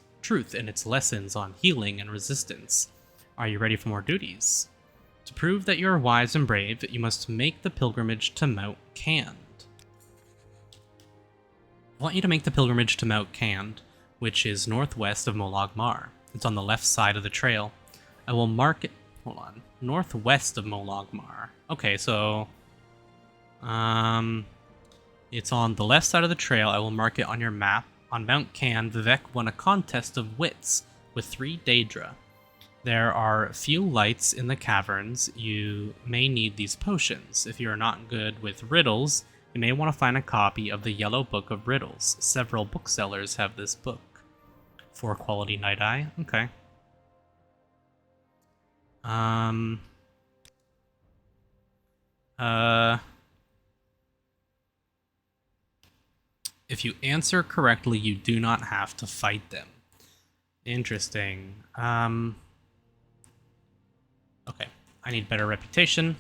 in its lessons on healing and resistance. Are you ready for more duties? To prove that you are wise and brave, you must make the pilgrimage to Mount Cand. I want you to make the pilgrimage to Mount Cand, which is northwest of Molag Mar. It's on the left side of the trail. I will mark it... hold on. Northwest of Molag Mar. Okay, so... it's on the left side of the trail. I will mark it on your map. On Mount Cand, Vivek won a contest of wits with 3 Daedra. There are few lights in the caverns. You may need these potions. If you are not good with riddles, you may want to find a copy of the Yellow Book of Riddles. Several booksellers have this book. 4 quality Night Eye. Okay. If you answer correctly, you do not have to fight them. Interesting. Okay, I need better reputation.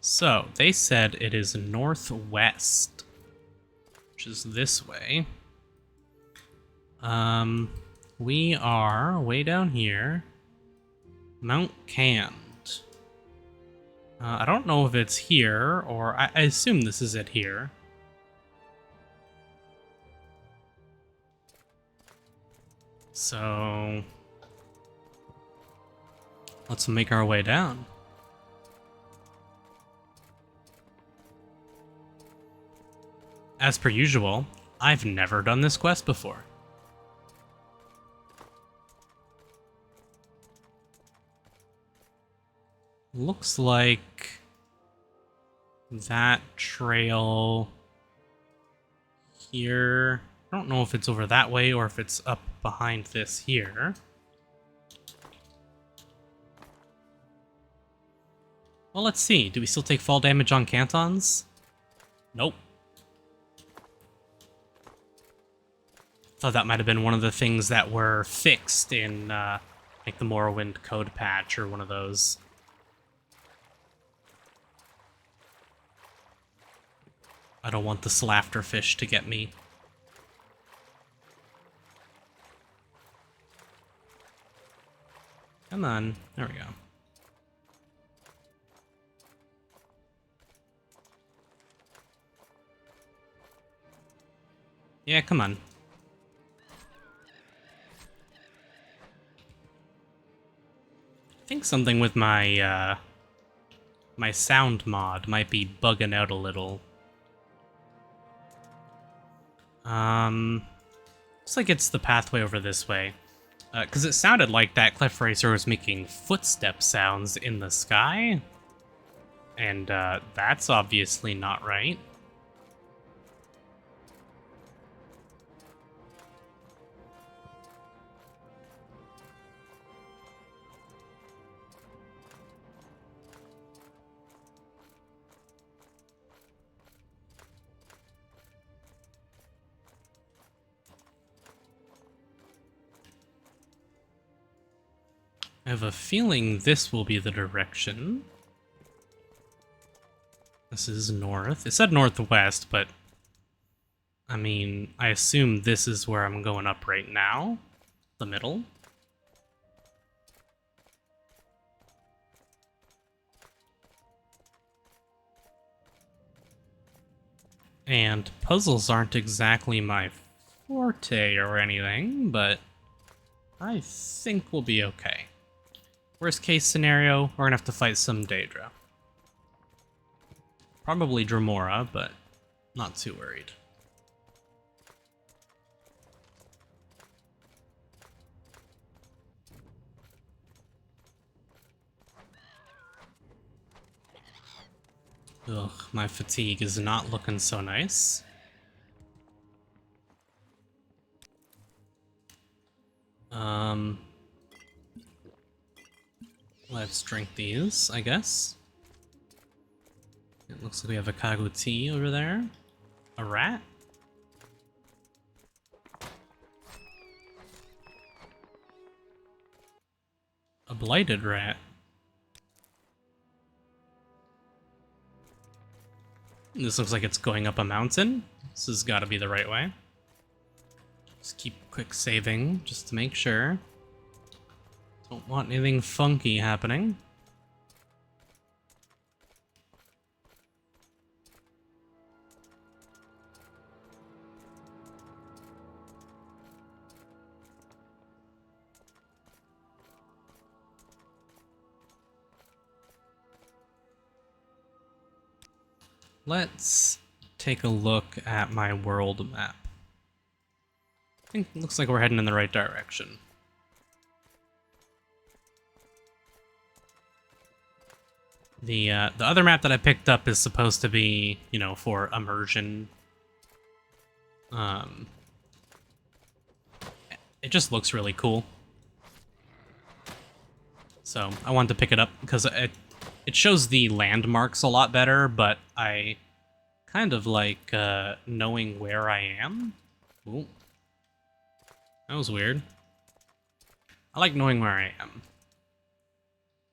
So, they said it is northwest, which is this way. We are way down here. Mount Cand. I don't know if it's here, or I assume this is it here. So, let's make our way down. As per usual, I've never done this quest before. Looks like that trail here. I don't know if it's over that way or if it's up behind this here. Well, let's see. Do we still take fall damage on cantons? Nope. Thought that might have been one of the things that were fixed in like the Morrowind code patch or one of those. I don't want the slafterfish to get me. Come on. There we go. Yeah, come on. think something with my my sound mod might be bugging out a little. Looks like it's the pathway over this way. Because it sounded like that cliff racer was making footstep sounds in the sky. And that's obviously not right. I have a feeling this will be the direction. This is north. It said northwest, but I mean, I assume this is where I'm going up right now. The middle. And puzzles aren't exactly my forte or anything, but I think we'll be okay. Worst case scenario, we're gonna have to fight some Daedra. Probably Dremora, but not too worried. Ugh, my fatigue is not looking so nice. Let's drink these, I guess. It looks like we have a Kagu tea over there. A rat? A blighted rat. This looks like it's going up a mountain. This has got to be the right way. Just keep quick saving, just to make sure. Don't want anything funky happening. Let's take a look at my world map. I think it looks like we're heading in the right direction. The other map that I picked up is supposed to be, you know, for immersion. It just looks really cool. So I wanted to pick it up because it shows the landmarks a lot better, but I kind of like knowing where I am. Ooh. That was weird. I like knowing where I am.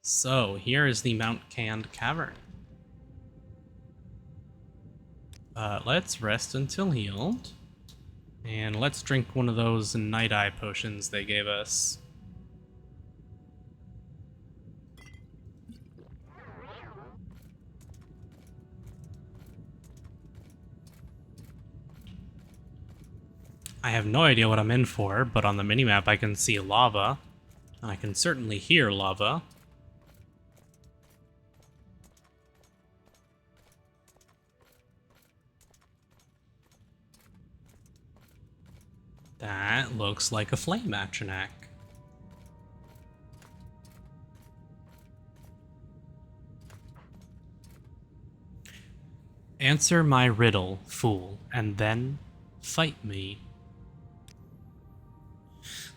So, here is the Mount Canned Cavern. Let's rest until healed. And let's drink one of those Night Eye potions they gave us. I have no idea what I'm in for, but on the minimap I can see lava. And I can certainly hear lava. That looks like a flame Atronach. Answer my riddle, fool, and then fight me.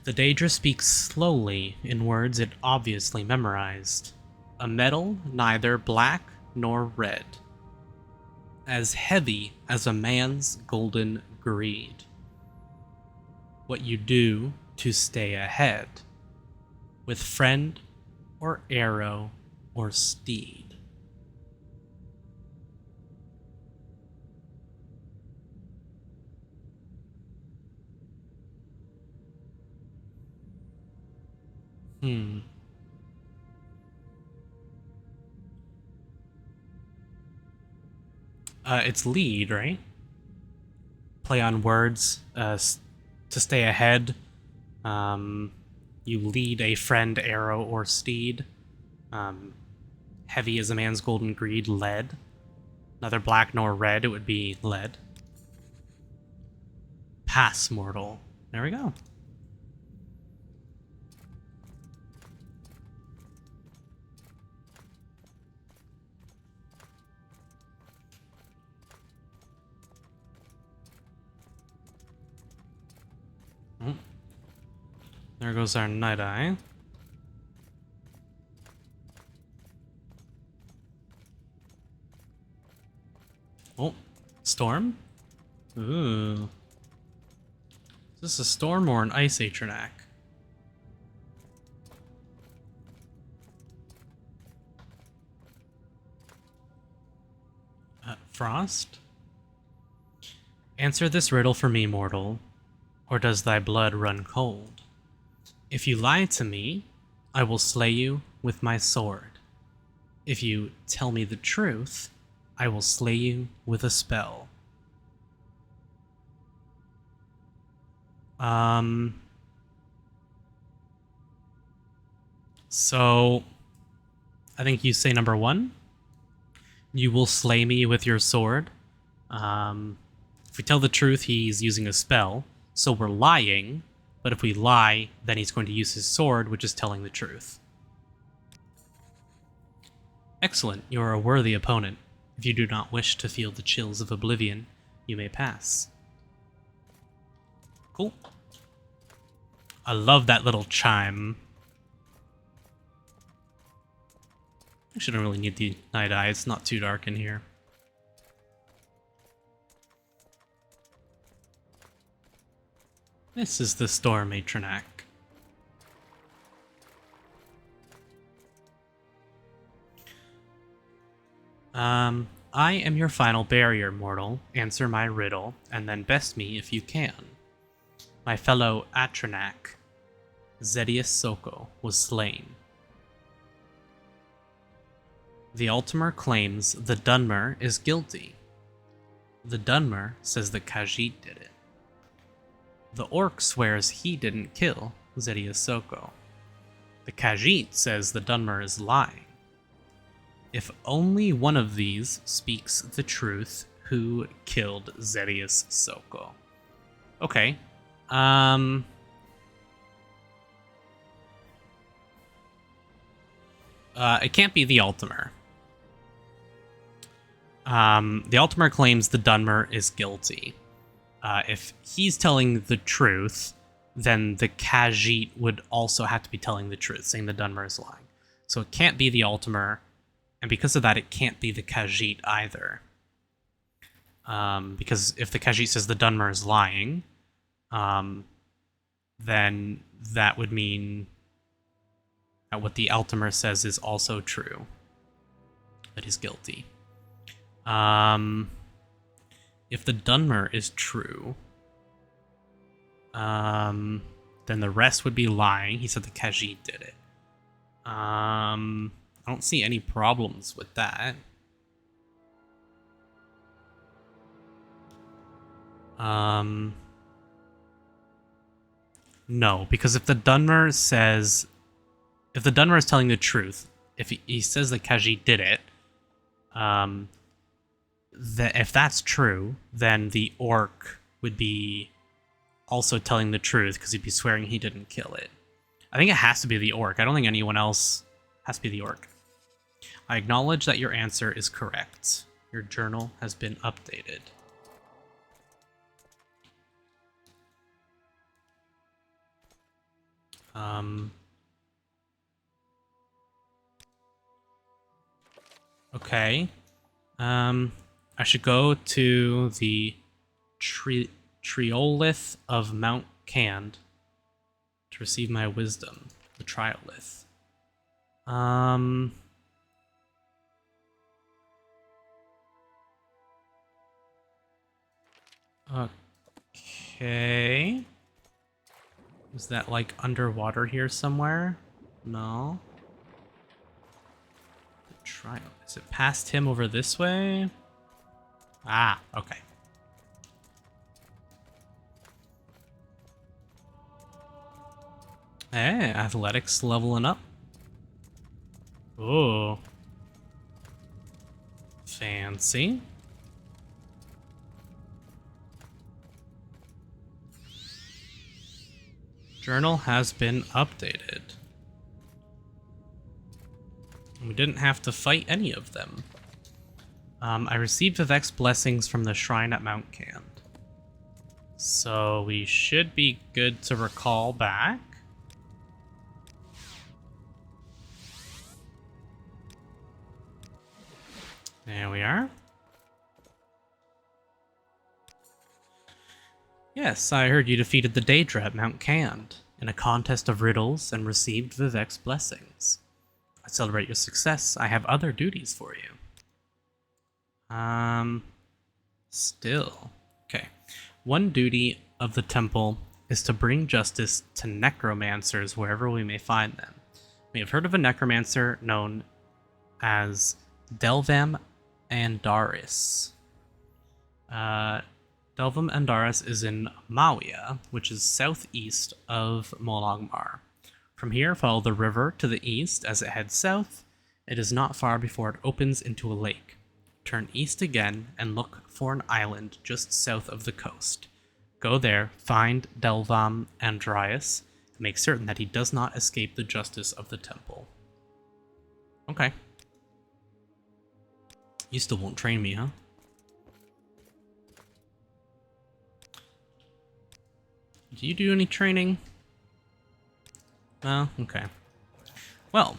The Daedra speaks slowly in words it obviously memorized. A metal neither black nor red. As heavy as a man's golden greed. What you do to stay ahead. With friend or arrow or steed. It's lead, right? Play on words. To stay ahead, you lead a friend, arrow, or steed. Heavy as a man's golden greed, lead. Neither black nor red, it would be lead. Pass mortal. There we go. Oh. There goes our Night Eye. Oh, storm? Ooh. Is this a storm or an ice Atronac? Frost? Answer this riddle for me, mortal, or does thy blood run cold? If you lie to me, I will slay you with my sword. If you tell me the truth, I will slay you with a spell. So I think you say number one. You will slay me with your sword. If we tell the truth, he's using a spell, so we're lying. But if we lie, then he's going to use his sword, which is telling the truth. Excellent, you are a worthy opponent. If you do not wish to feel the chills of oblivion, you may pass. Cool. I love that little chime. I shouldn't really need the Night Eye, it's not too dark in here. This is the Storm Atronac. I am your final barrier, mortal. Answer my riddle, and then best me if you can. My fellow Atronac, Zedius Soko, was slain. The Ultimer claims the Dunmer is guilty. The Dunmer says that Khajiit did it. The Orc swears he didn't kill Zedius Soko. The Khajiit says the Dunmer is lying. If only one of these speaks the truth, who killed Zedius Soko? Okay. It can't be the Ultimer. The Ultimer claims the Dunmer is guilty. If he's telling the truth, then the Khajiit would also have to be telling the truth, saying the Dunmer is lying. So it can't be the Ultimer, and because of that, it can't be the Khajiit either. Because if the Khajiit says the Dunmer is lying, then that would mean that what the Ultimer says is also true. That he's guilty. If the Dunmer is true, then the rest would be lying. He said the Khajiit did it. I don't see any problems with that. No, because if the Dunmer says... If the Dunmer is telling the truth, if he says the Khajiit did it, if that's true, then the Orc would be also telling the truth, because he'd be swearing he didn't kill it. I think it has to be the Orc. I don't think anyone else has to be the Orc. I acknowledge that your answer is correct. Your journal has been updated. Okay. I should go to the Triolith of Mount Cand to receive my wisdom. The Triolith. Okay. Is that like underwater here somewhere? No. The Triolith. Is it past him over this way? Ah, okay. Hey, athletics leveling up. Oh. Fancy. Journal has been updated. We didn't have to fight any of them. I received Vivek's blessings from the shrine at Mount Cand. So we should be good to recall back. There we are. Yes, I heard you defeated the Daedra at Mount Cand in a contest of riddles and received Vivek's blessings. I celebrate your success. I have other duties for you. Still. Okay. One duty of the temple is to bring justice to necromancers wherever we may find them. We have heard of a necromancer known as Delvam Andaris. Delvam Andaris is in Mawia, which is southeast of Molongmar. From here, follow the river to the east as it heads south. It is not far before it opens into a lake. Turn east again and look for an island just south of the coast. Go there, find Delvam Andaris, and make certain that he does not escape the justice of the temple. Okay. You still won't train me, huh? Do you do any training? No? Okay. Well.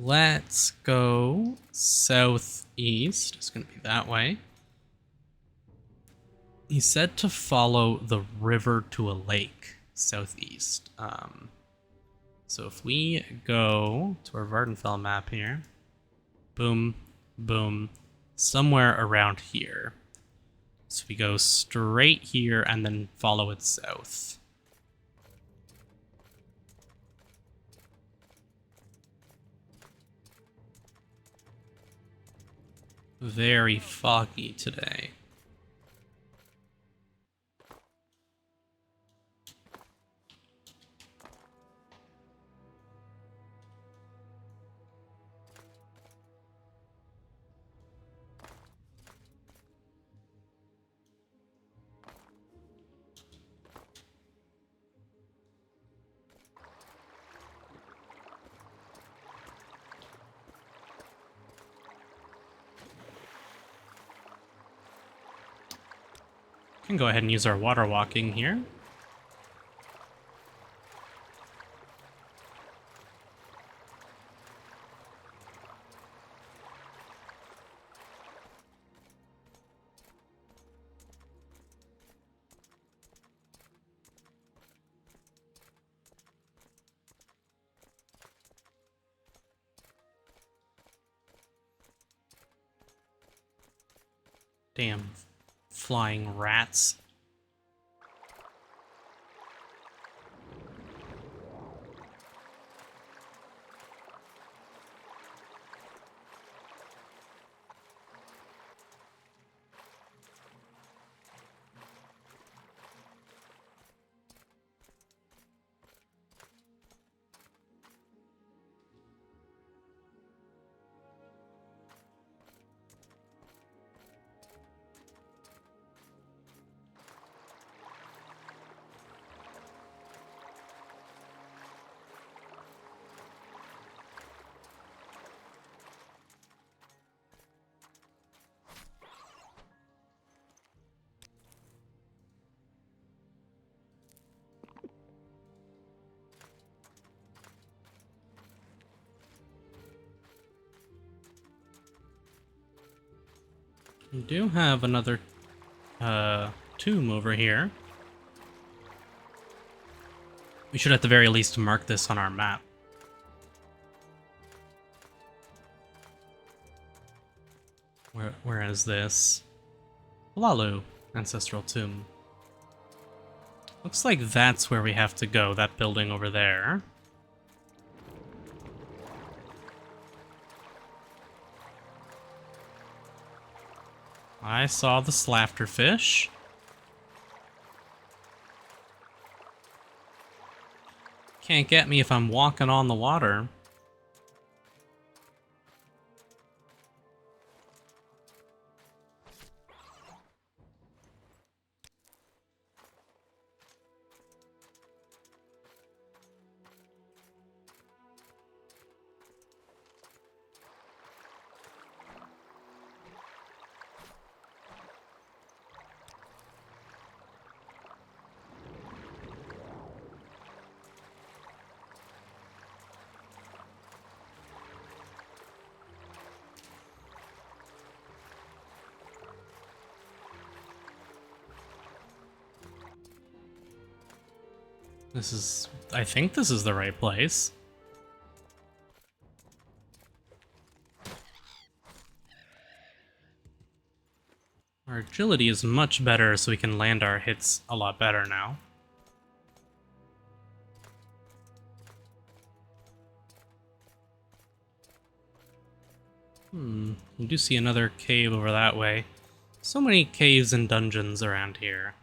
Let's go southeast. It's going to be that way. He said to follow the river to a lake southeast. So if we go to our Vardenfell map here, boom, boom, somewhere around here. So we go straight here and then follow it south. Very foggy today. Can go ahead and use our water walking here. Damn flying rats. We do have another tomb over here. We should at the very least mark this on our map. Where is this? Lalu, Ancestral Tomb. Looks like that's where we have to go, that building over there. I saw the slafterfish. Can't get me if I'm walking on the water. I think this is the right place. Our agility is much better, so we can land our hits a lot better now. We do see another cave over that way. So many caves and dungeons around here.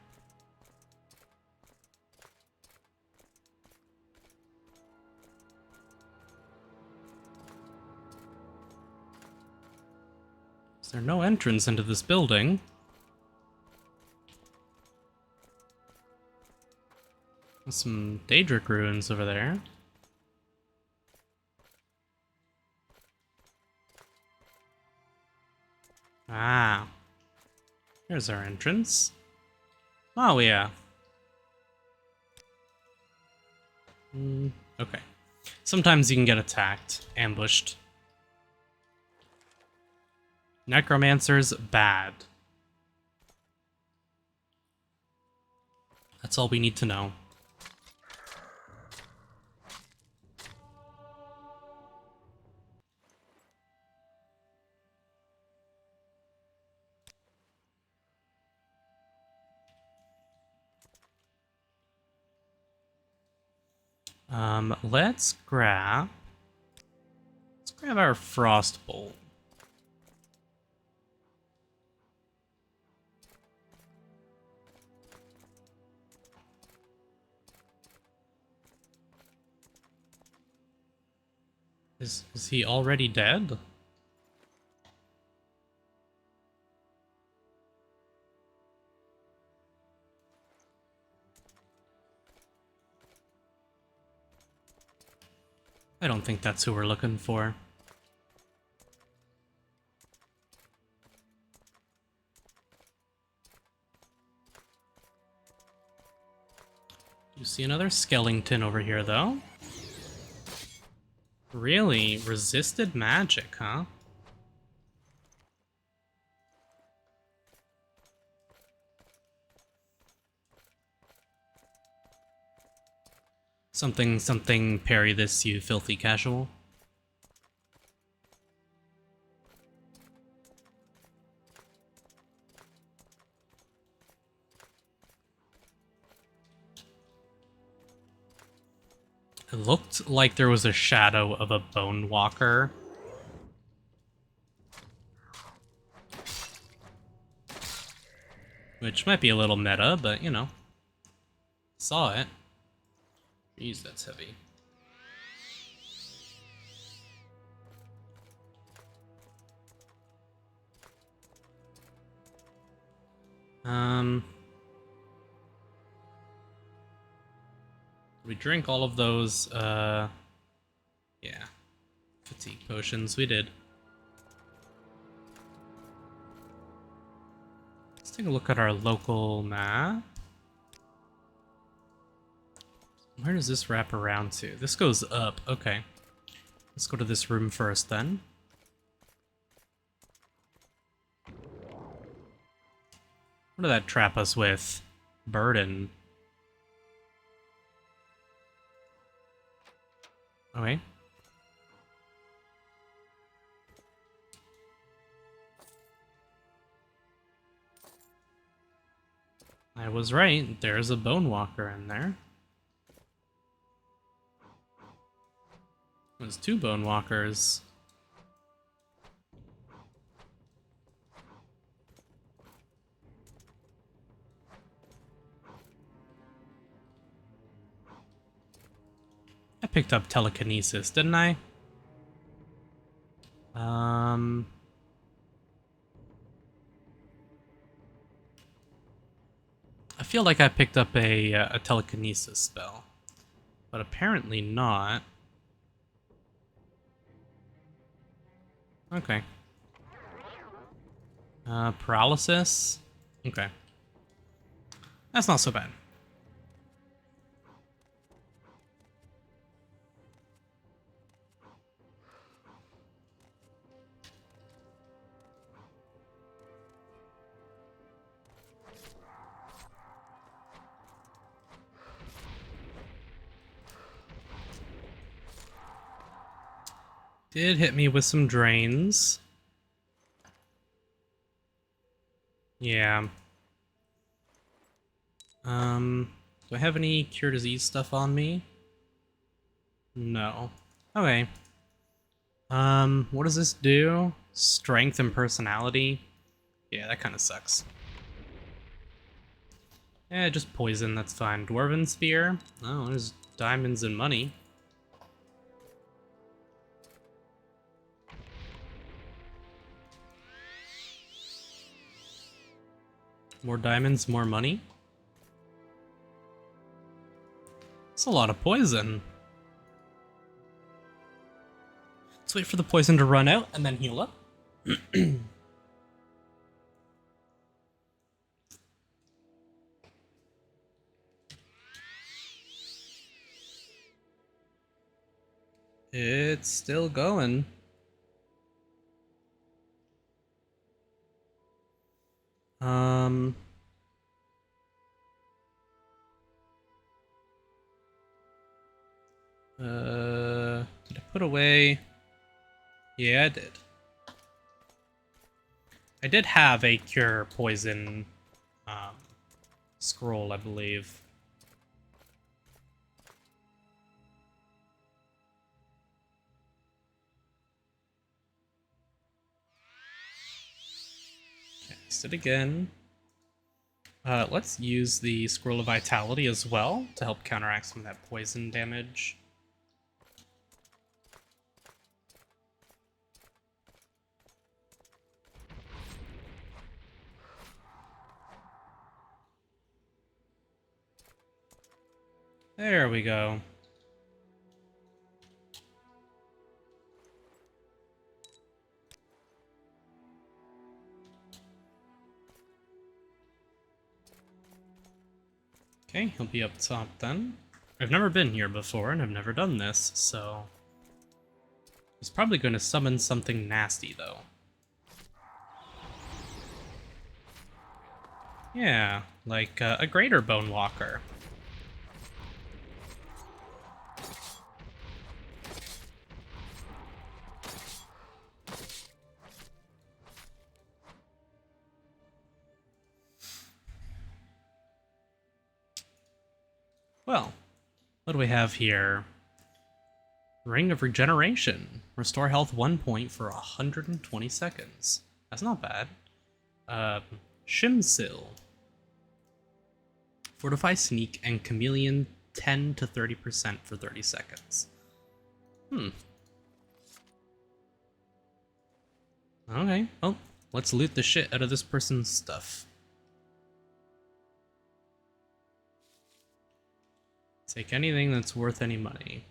Is there no entrance into this building? There's some Daedric Ruins over there. Ah. Here's our entrance. Oh, yeah. Okay. Sometimes you can get attacked, ambushed. Necromancers, bad. That's all we need to know. Let's grab our Frost Bolt. Is he already dead? I don't think that's who we're looking for. You see another skeleton over here, though. Really? Resisted magic, huh? Something, parry this, you filthy casual. It looked like there was a shadow of a bone walker. Which might be a little meta, but you know. Saw it. Jeez, that's heavy. We drink all of those, yeah. Fatigue potions, we did. Let's take a look at our local map. Where does this wrap around to? This goes up, okay. Let's go to this room first, then. What did that trap us with? Burden. Okay. I was right. There's a bone walker in there. There's two bone walkers. picked up telekinesis, didn't I? I feel like I picked up a telekinesis spell, but apparently not. Okay. Paralysis? Okay. That's not so bad. Did hit me with some drains. Yeah. Do I have any cure disease stuff on me? No. Okay. What does this do? Strength and personality? Yeah, that kind of sucks. Eh, just poison, that's fine. Dwarven Spear? Oh, there's diamonds and money. More diamonds, more money? That's a lot of poison. Let's wait for the poison to run out and then heal up. It's still going. Did I put away? Yeah, I did. I did have a cure poison scroll, I believe. Cast it again. Let's use the Scroll of Vitality as well to help counteract some of that poison damage. There we go. Okay, he'll be up top then. I've never been here before, and I've never done this, so... He's probably going to summon something nasty, though. Yeah, like a Greater Bone Walker. Well, what do we have here? Ring of Regeneration. Restore health 1 point for 120 seconds. That's not bad. Shimsil. Fortify Sneak and Chameleon 10 to 30% for 30 seconds. Okay, well, let's loot the shit out of this person's stuff. Take anything that's worth any money.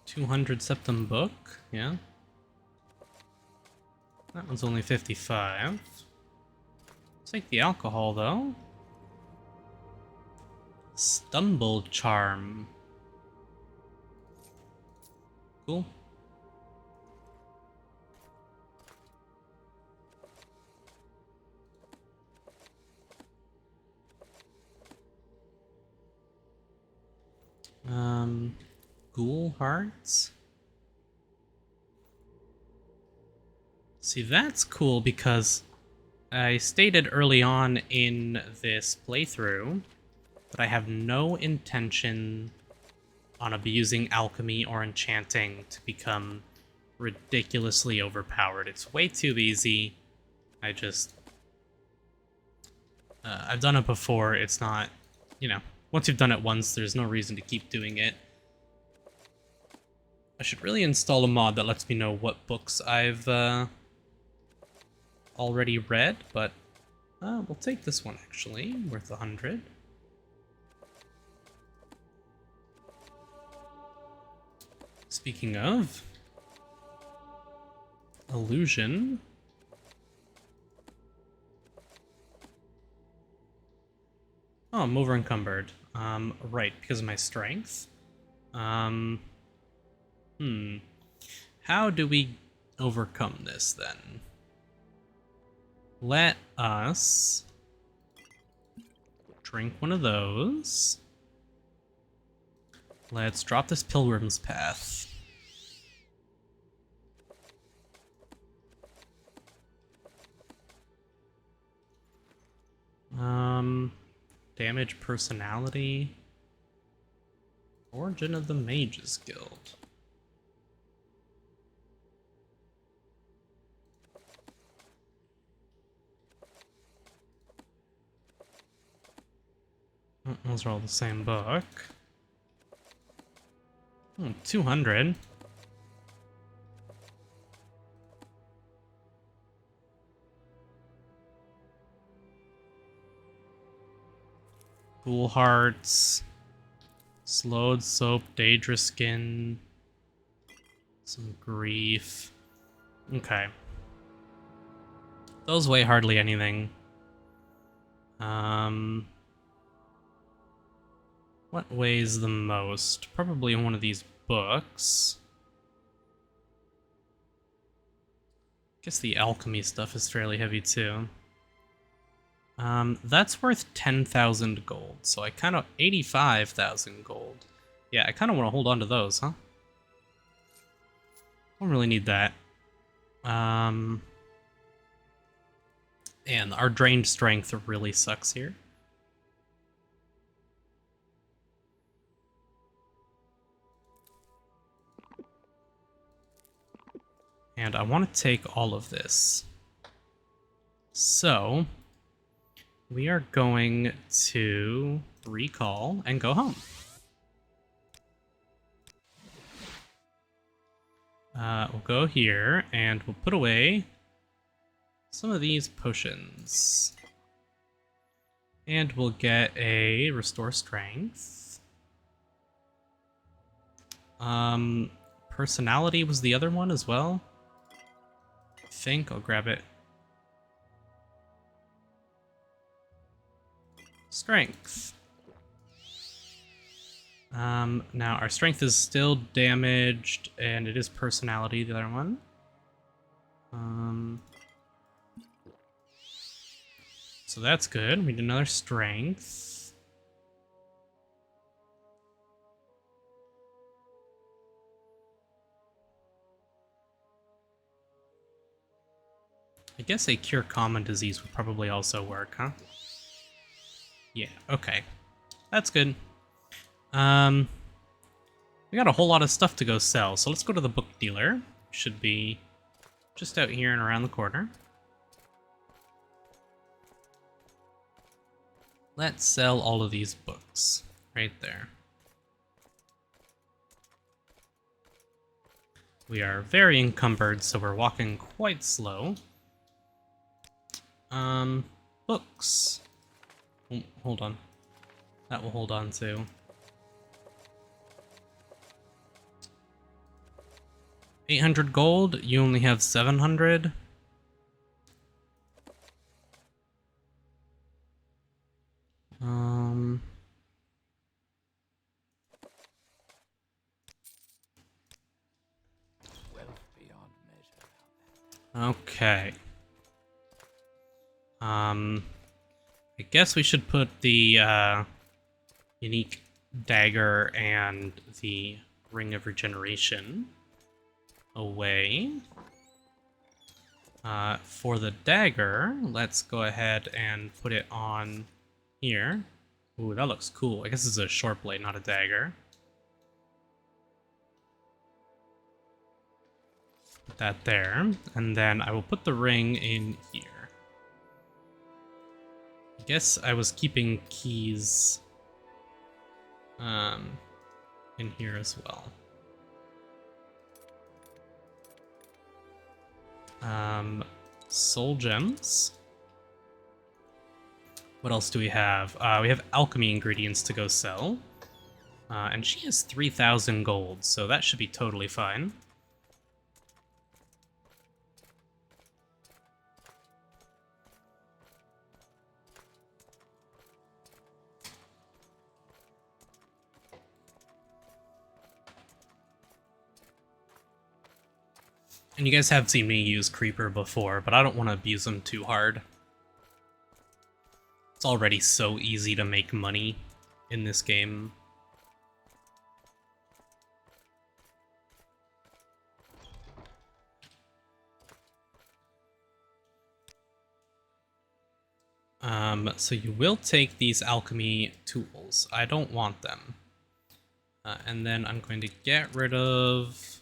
$200 Septum Book, yeah. That one's only 55. Take the alcohol, though. Stumble Charm. Cool. Ghoul Hearts. See, that's cool because I stated early on in this playthrough that I have no intention on abusing alchemy or enchanting to become ridiculously overpowered. It's way too easy. I've done it before. It's not, once you've done it once, there's no reason to keep doing it. I should really install a mod that lets me know what books I've already read, but we'll take this one actually, worth 100. Speaking of illusion, oh, I'm over encumbered. Right, because of my strength. How do we overcome this then? Let us drink one of those. Let's drop this Pilgrim's Path. Damage personality. Origin of the Mages Guild. Those are all the same book. 200. Cool Hearts. Slowed Soap, Daedra Skin. Some Grief. Okay. Those weigh hardly anything. What weighs the most? Probably one of these books. Guess the alchemy stuff is fairly heavy too. That's worth 10,000 gold, so I kind of 85,000 gold. Yeah, I kind of want to hold on to those, huh? Don't really need that. And our drained strength really sucks here. And I want to take all of this. So we are going to recall and go home. We'll go here and we'll put away some of these potions. And we'll get a Restore Strength. Personality was the other one as well. I think I'll grab it. Strength. Now our strength is still damaged, and it is personality, the other one. So that's good. We need another strength. I guess a cure common disease would probably also work, huh? Yeah, okay. That's good. We got a whole lot of stuff to go sell, so let's go to the book dealer. Should be just out here and around the corner. Let's sell all of these books right there. We are very encumbered, so we're walking quite slow. Books. Oh, hold on. That will hold on to. $800 gold. You only have 700. Okay. I guess we should put the unique dagger and the ring of regeneration away. For the dagger, let's go ahead and put it on here. Ooh, that looks cool. I guess it's a short blade, not a dagger. Put that there, and then I will put the ring in here. I guess I was keeping keys in here as well. Soul gems. What else do we have? We have alchemy ingredients to go sell. And she has 3,000 gold, so that should be totally fine. And you guys have seen me use Creeper before, but I don't want to abuse him too hard. It's already so easy to make money in this game. So you will take these alchemy tools. I don't want them. And then I'm going to get rid of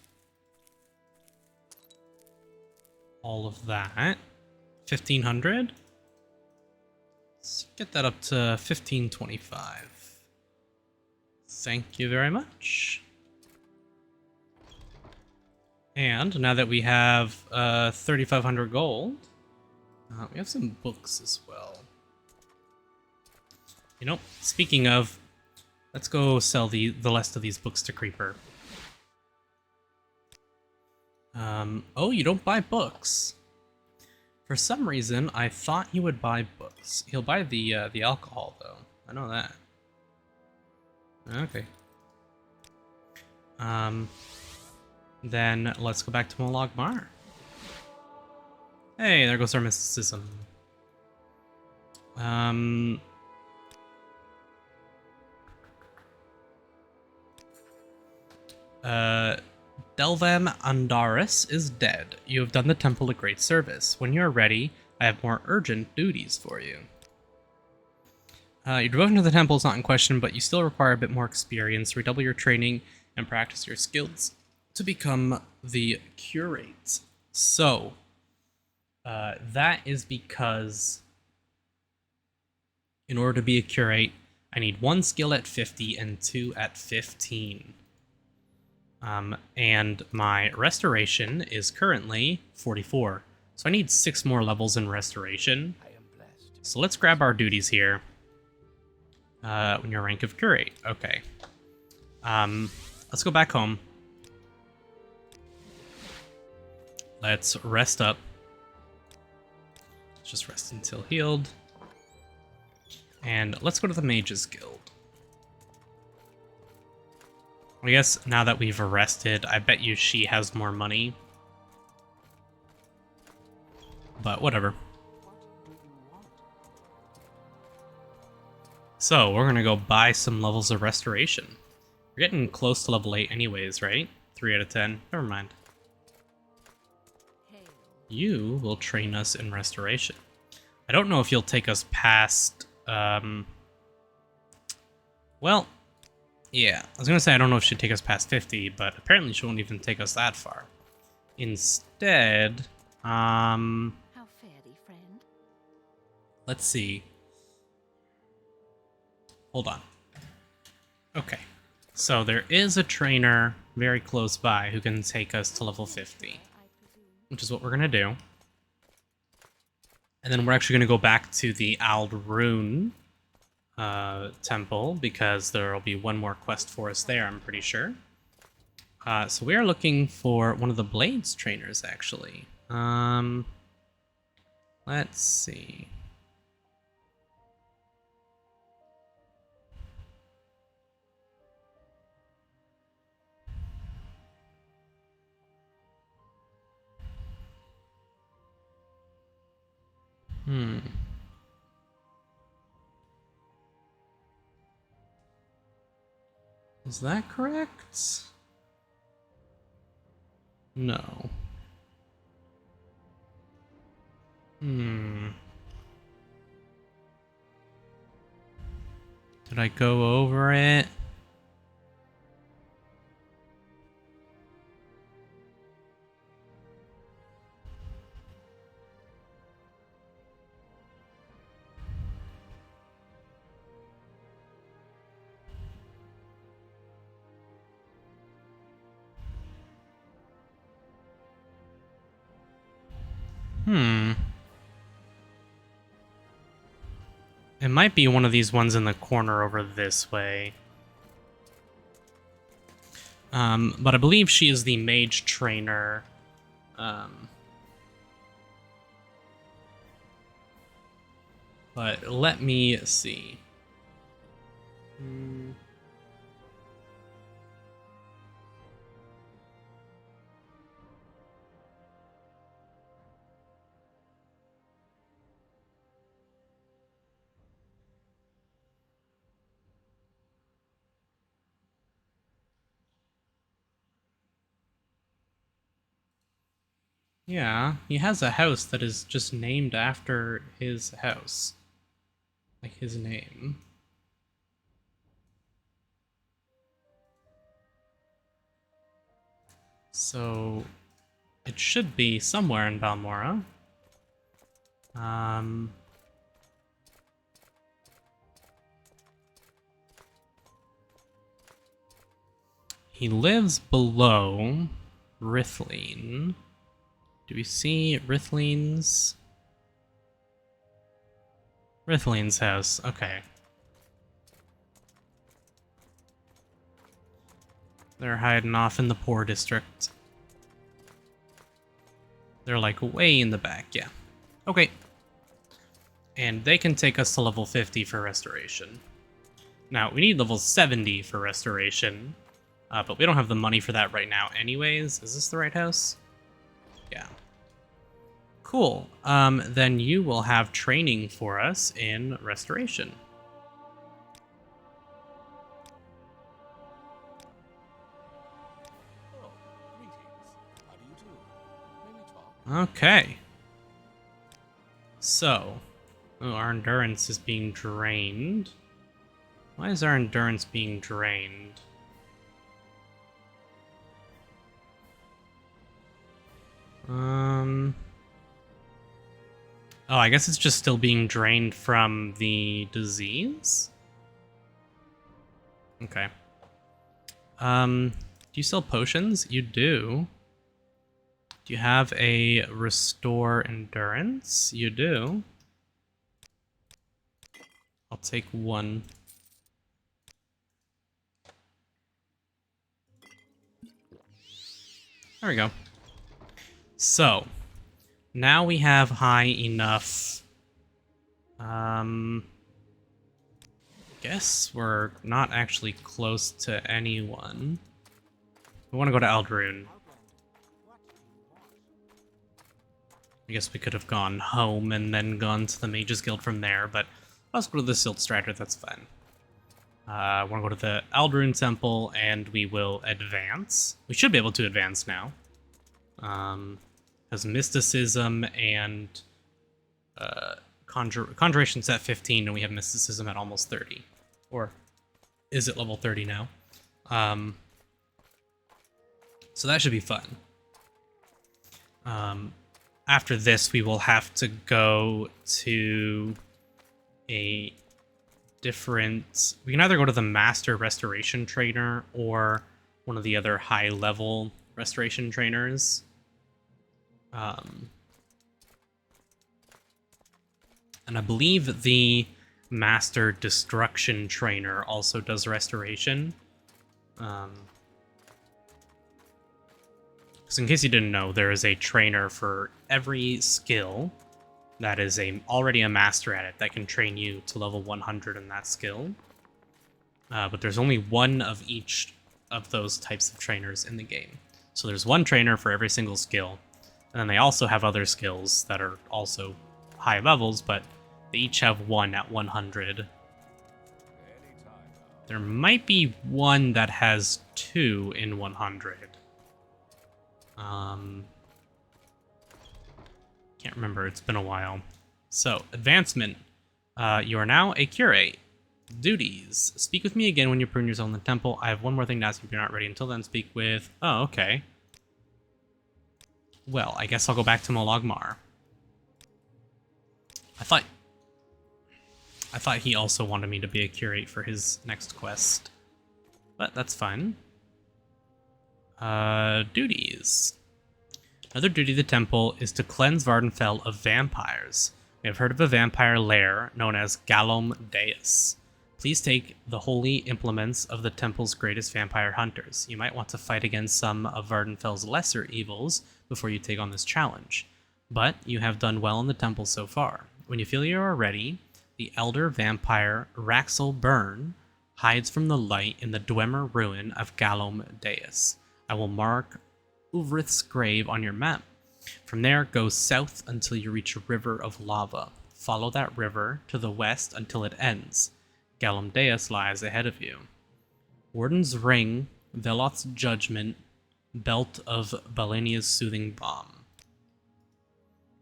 all of that. 1,500. Let's get that up to 1,525. Thank you very much. And now that we have 3,500 gold, we have some books as well. You know, speaking of, let's go sell the rest of these books to Creeper. Oh, you don't buy books. For some reason, I thought he would buy books. He'll buy the alcohol, though. I know that. Okay. Then let's go back to Molag Mar. Hey, there goes our mysticism. Delvam Andaris is dead. You have done the temple a great service. When you are ready, I have more urgent duties for you. Your devotion to the temple is not in question, but you still require a bit more experience. Redouble your training and practice your skills to become the curate. So, that is because in order to be a curate, I need 1 skill at 50 and 2 at 15. And my restoration is currently 44. So I need 6 more levels in restoration. I am blessed. So let's grab our duties here. When you're rank of curate. Okay. Let's go back home. Let's rest up. Let's just rest until healed. And let's go to the Mages Guild. I guess now that we've rested, I bet you she has more money. But whatever. So, we're gonna go buy some levels of restoration. We're getting close to level 8 anyways, right? 3 out of 10. Never mind. You will train us in restoration. I don't know if you'll take us past, well, yeah. I was gonna say I don't know if she'd take us past 50, but apparently she won't even take us that far. Instead, How fare thee, friend? let's see. Hold on. Okay. So there is a trainer very close by who can take us to level 50, which is what we're gonna do. And then we're actually gonna go back to the Eldrin Temple, because there will be one more quest for us there, I'm pretty sure. So we are looking for one of the Blades trainers, actually. Let's see. Is that correct? No. Hmm. Did I go over it? Hmm. It might be one of these ones in the corner over this way. But I believe she is the mage trainer. But let me see. Yeah, he has a house that is just named after his house. Like his name. So it should be somewhere in Balmora. He lives below Rithleen. Do we see Rithleen's house? Okay. They're hiding off in the poor district. They're like way in the back, yeah. Okay. And they can take us to level 50 for restoration. Now, we need level 70 for restoration, but we don't have the money for that right now anyways. Is this the right house? Yeah. Cool. Then you will have training for us in restoration. Oh, greetings. How do you do? May we talk? Okay. So, our endurance is being drained. Why is our endurance being drained? Oh, I guess it's just still being drained from the disease? Okay. Do you sell potions? You do. Do you have a restore endurance? You do. I'll take one. There we go. So, now we have high enough. Guess we're not actually close to anyone. We want to go to Eldrin. I guess we could have gone home and then gone to the Mages Guild from there, but let's go to the Silt Strider, that's fine. I want to go to the Eldrin Temple, and we will advance. We should be able to advance now. Because Mysticism and Conjuration's at 15, and we have Mysticism at almost 30. Or is it level 30 now? So that should be fun. After this, we will have to go to a different... We can either go to the Master Restoration Trainer or one of the other high-level Restoration Trainers. And I believe the Master Destruction Trainer also does Restoration. Because in case you didn't know, there is a trainer for every skill that is already a master at it that can train you to level 100 in that skill. But there's only one of each of those types of trainers in the game. So there's one trainer for every single skill. And then they also have other skills that are also high levels, but they each have one at 100. There might be one that has two in 100. Can't remember, it's been a while. So, advancement. You are now a curate. Duties. Speak with me again when you prune yourself in the temple. I have one more thing to ask you if you're not ready. Until then, speak with... Oh, okay. Well, I guess I'll go back to Molagmar. I thought he also wanted me to be a curate for his next quest. But that's fine. Duties. Another duty of the temple is to cleanse Vardenfell of vampires. We have heard of a vampire lair known as Galom Deus. Please take the holy implements of the temple's greatest vampire hunters. You might want to fight against some of Vardenfell's lesser evils before you take on this challenge. But you have done well in the temple so far. When you feel you are ready, the elder vampire Raxel Byrne hides from the light in the Dwemer ruin of Galom Deus. I will mark Uvrith's grave on your map. From there, go south until you reach a river of lava. Follow that river to the west until it ends. Galom Deus lies ahead of you. Warden's Ring, Veloth's Judgment, Belt of Balenia's Soothing Balm.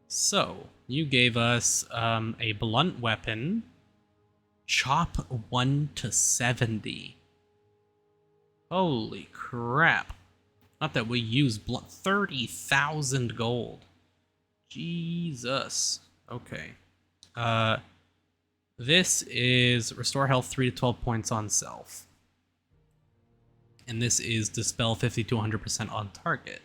So, you gave us a blunt weapon, chop 1 to 70. Holy crap. Not that we use blunt. 30,000 gold. Jesus. Okay. This is restore health 3 to 12 points on self. And this is dispel 50 to 100% on target.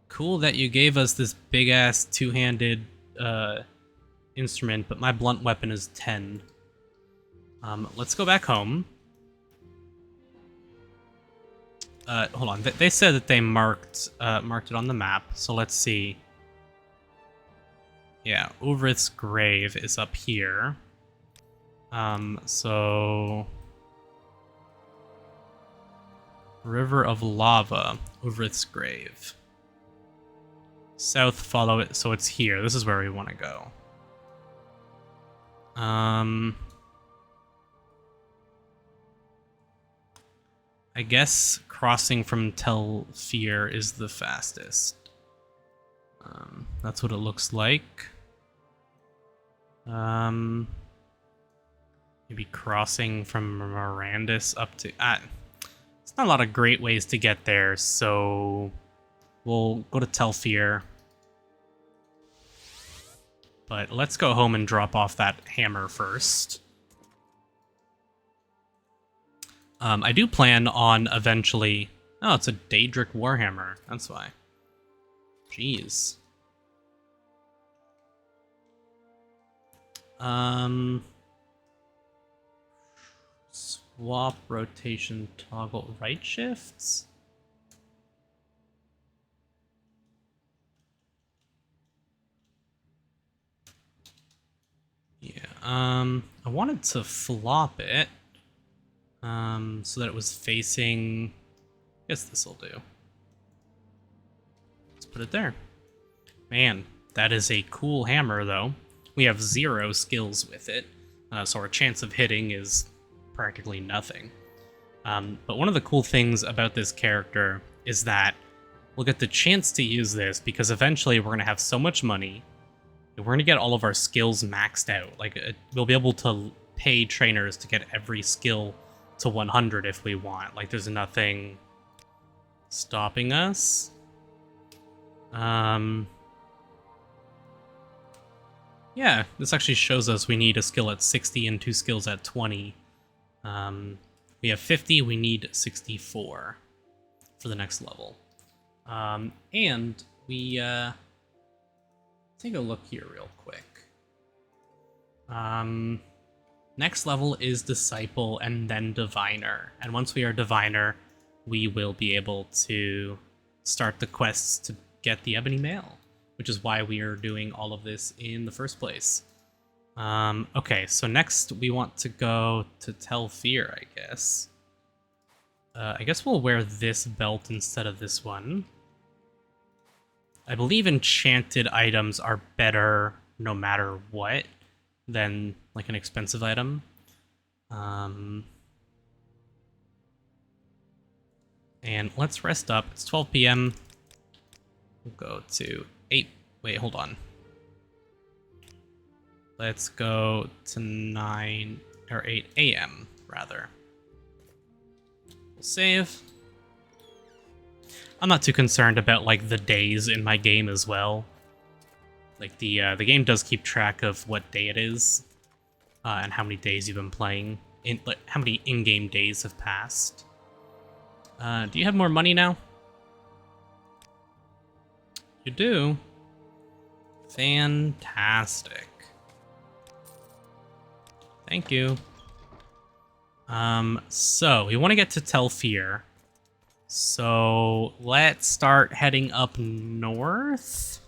Cool that you gave us this big-ass two-handed instrument, but my blunt weapon is 10. Let's go back home. Hold on. They said that they marked it on the map, so let's see. Yeah, Uvrith's grave is up here. So... River of Lava, Uvrith's grave. South, follow it, so it's here. This is where we want to go. I guess crossing from Telfir is the fastest. That's what it looks like. Maybe crossing from Mirandus up to... it's not a lot of great ways to get there, so we'll go to Telfir. But let's go home and drop off that hammer first. I do plan on eventually... Oh, it's a Daedric Warhammer. That's why. Jeez. Swap, rotation, toggle, right shifts? Yeah, I wanted to flop it. So that it was facing... I guess this'll do. Let's put it there. Man, that is a cool hammer, though. We have 0 skills with it, so our chance of hitting is practically nothing. But one of the cool things about this character is that we'll get the chance to use this because eventually we're going to have so much money that we're going to get all of our skills maxed out. Like, we'll be able to pay trainers to get every skill to 100 if we want. Like, there's nothing stopping us. Yeah, this actually shows us we need a skill at 60 and 2 skills at 20. We have 50, we need 64 for the next level. And we, take a look here real quick. Next level is Disciple and then Diviner. And once we are Diviner, we will be able to start the quests to get the Ebony Mail, which is why we are doing all of this in the first place. Okay, so next we want to go to Telfir, I guess. I guess we'll wear this belt instead of this one. I believe enchanted items are better no matter what than like an expensive item. And let's rest up. It's 12 p.m. We'll go to 8. Wait, hold on. Let's go to 9 or 8 a.m. rather. We'll save. I'm not too concerned about like the days in my game as well. Like the game does keep track of what day it is, and how many days you've been playing. Like how many in-game days have passed. Do you have more money now? You do. Fantastic. Thank you. So we want to get to Telfir. So let's start heading up north.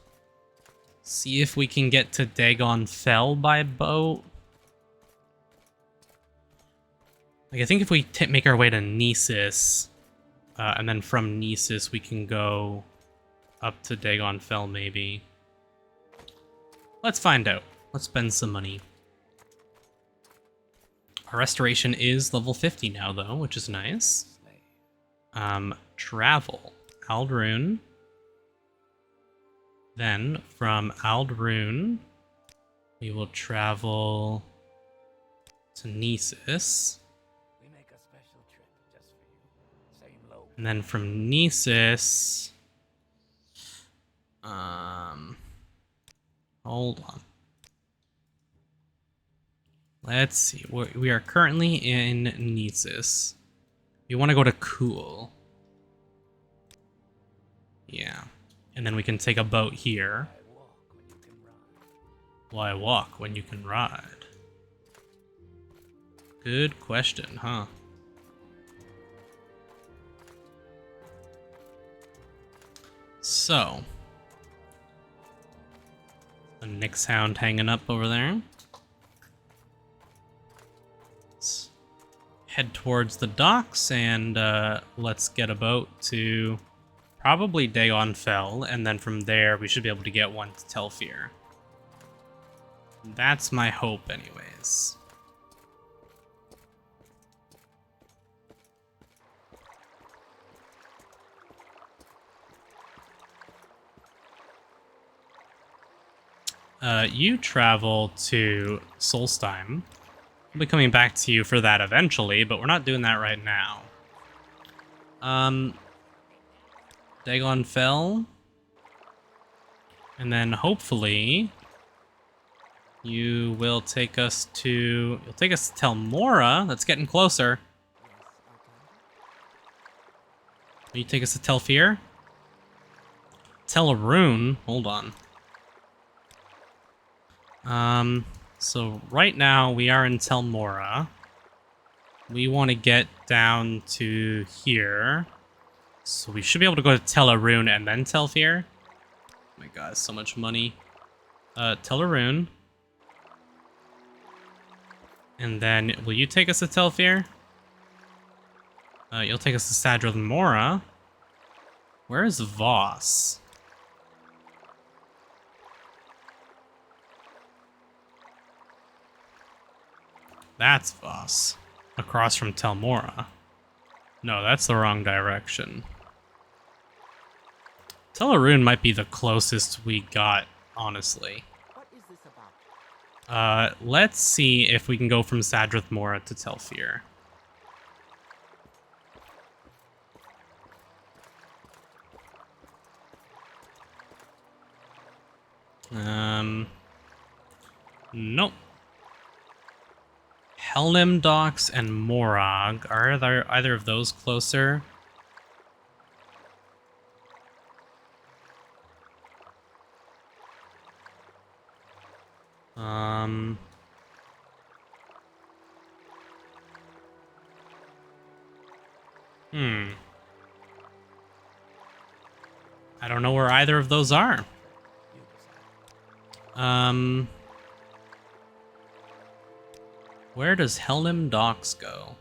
See if we can get to Dagon Fell by boat. Like, I think if we make our way to Nexus, and then from Nexus we can go up to Dagon Fell, maybe. Let's find out. Let's spend some money. Our restoration is level 50 now, though, which is nice. Travel. Aldrune. Then, from Aldrune, we will travel to Nexus. We make a special trip just for you. Same low. And then from Nexus... hold on. Let's see. We are currently in Nexus. We want to go to Cool. Yeah. And then we can take a boat here. Why walk when you can ride? Why walk when you can ride? Good question, huh? So. The Nyx Hound hanging up over there. Let's head towards the docks and let's get a boat to probably Dagon Fell, and then from there we should be able to get one to Telfir. That's my hope anyways. You travel to Solstheim. I'll be coming back to you for that eventually, but we're not doing that right now. Dagon Fell. And then hopefully you will take us to... You'll take us to Telmora. That's getting closer. Will you take us to Telfir? Telarune? Hold on. So right now we are in Telmora. We want to get down to here. So we should be able to go to Telarune and then Telfir. Oh my god, so much money. Telarune. And then, will you take us to Telfir? You'll take us to Sadril Mora. Where is Voss? That's Voss. Across from Telmora. No, that's the wrong direction. Telarune might be the closest we got, honestly. What is this about? Let's see if we can go from Sadrith Mora to Telfir. Nope. Helnim Docks and Morag. Are there either of those closer? I don't know where either of those are. Where does Helnim Docks go?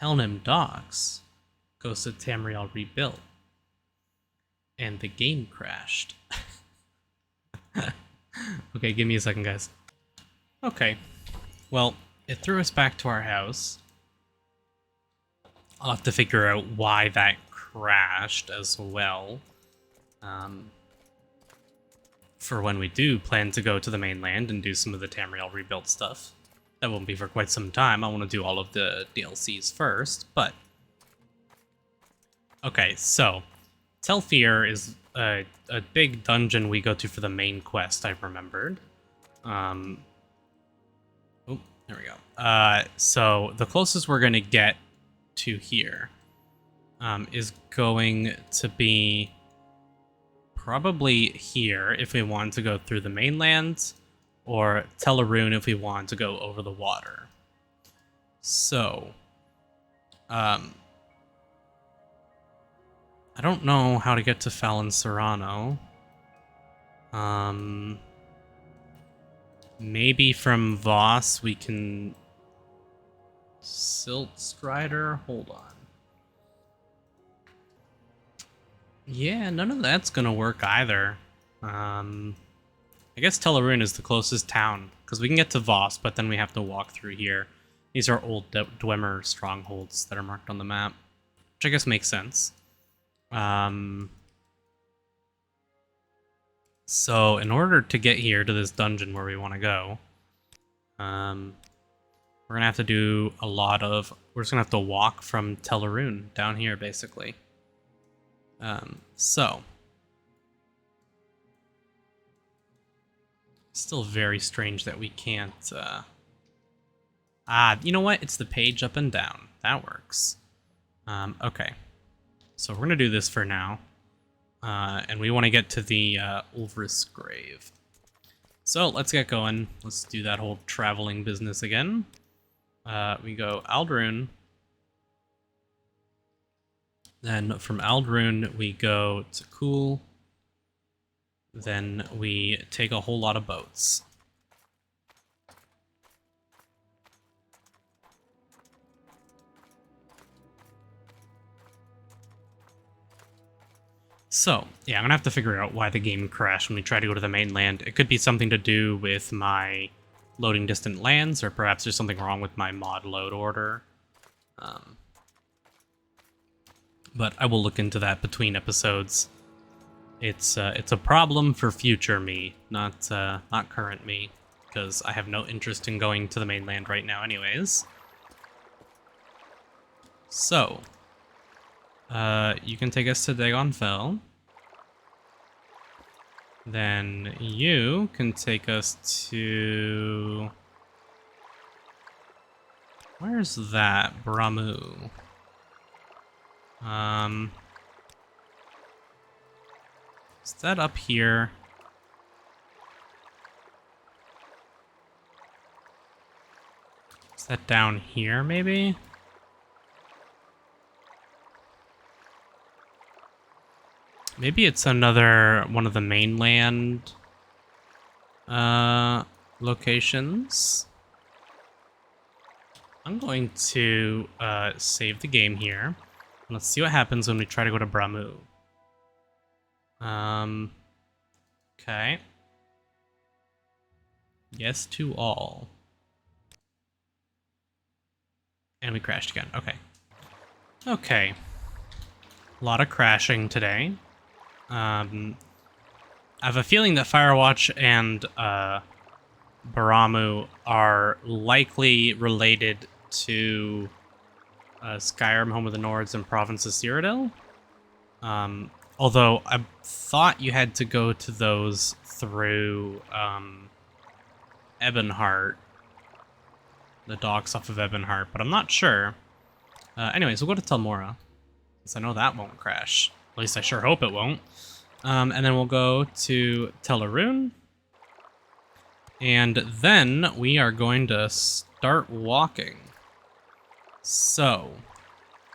Helnim Docks goes to Tamriel Rebuilt. And the game crashed. Okay, give me a second, guys. Okay. Well, it threw us back to our house. I'll have to figure out why that crashed as well. For when we do plan to go to the mainland and do some of the Tamriel Rebuilt stuff. That won't be for quite some time. I want to do all of the DLCs first, but... Okay, so... Telfir is a big dungeon we go to for the main quest, I've remembered. Oh, there we go. So, the closest we're going to get to here is going to be probably here if we want to go through the mainland, or Tel'Aran'e if we want to go over the water. So, I don't know how to get to Fallon Serrano. Maybe from Voss we can... Silt Strider? Hold on. Yeah, none of that's gonna work either. I guess Tel'Aran'e is the closest town, because we can get to Voss, but then we have to walk through here. These are old Dwemer strongholds that are marked on the map, which I guess makes sense. So, in order to get here to this dungeon where we want to go, we're gonna have to do a lot of... We're just gonna have to walk from Tel'Aran'e down here, basically. So... Still very strange that we can't, you know what? It's the page up and down. That works. Okay. So we're gonna do this for now. And we want to get to the, Ulvris grave. So, let's get going. Let's do that whole traveling business again. We go Aldrune. Then from Aldrune, we go to Kuul. Then we take a whole lot of boats. So, yeah, I'm gonna have to figure out why the game crashed when we try to go to the mainland. It could be something to do with my loading distant lands, or perhaps there's something wrong with my mod load order. But I will look into that between episodes. It's a problem for future me, not current me, because I have no interest in going to the mainland right now anyways. So, you can take us to Dagon Fell. Then you can take us to... Where's that? Bramu. Is that up here? Is that down here, maybe? Maybe it's another one of the mainland locations. I'm going to save the game here. Let's see what happens when we try to go to Bramu. Okay. Yes to all. And we crashed again. Okay. Okay. A lot of crashing today. I have a feeling that Firewatch and Baramu are likely related to Skyrim, Home of the Nords, and Province of Cyrodiil. Although I thought you had to go to those through Ebonheart, the docks off of Ebonheart, but I'm not sure. Anyways, we'll go to Telmora, because I know that won't crash. At least I sure hope it won't. And then we'll go to Tel'Aran'e. And then we are going to start walking. So,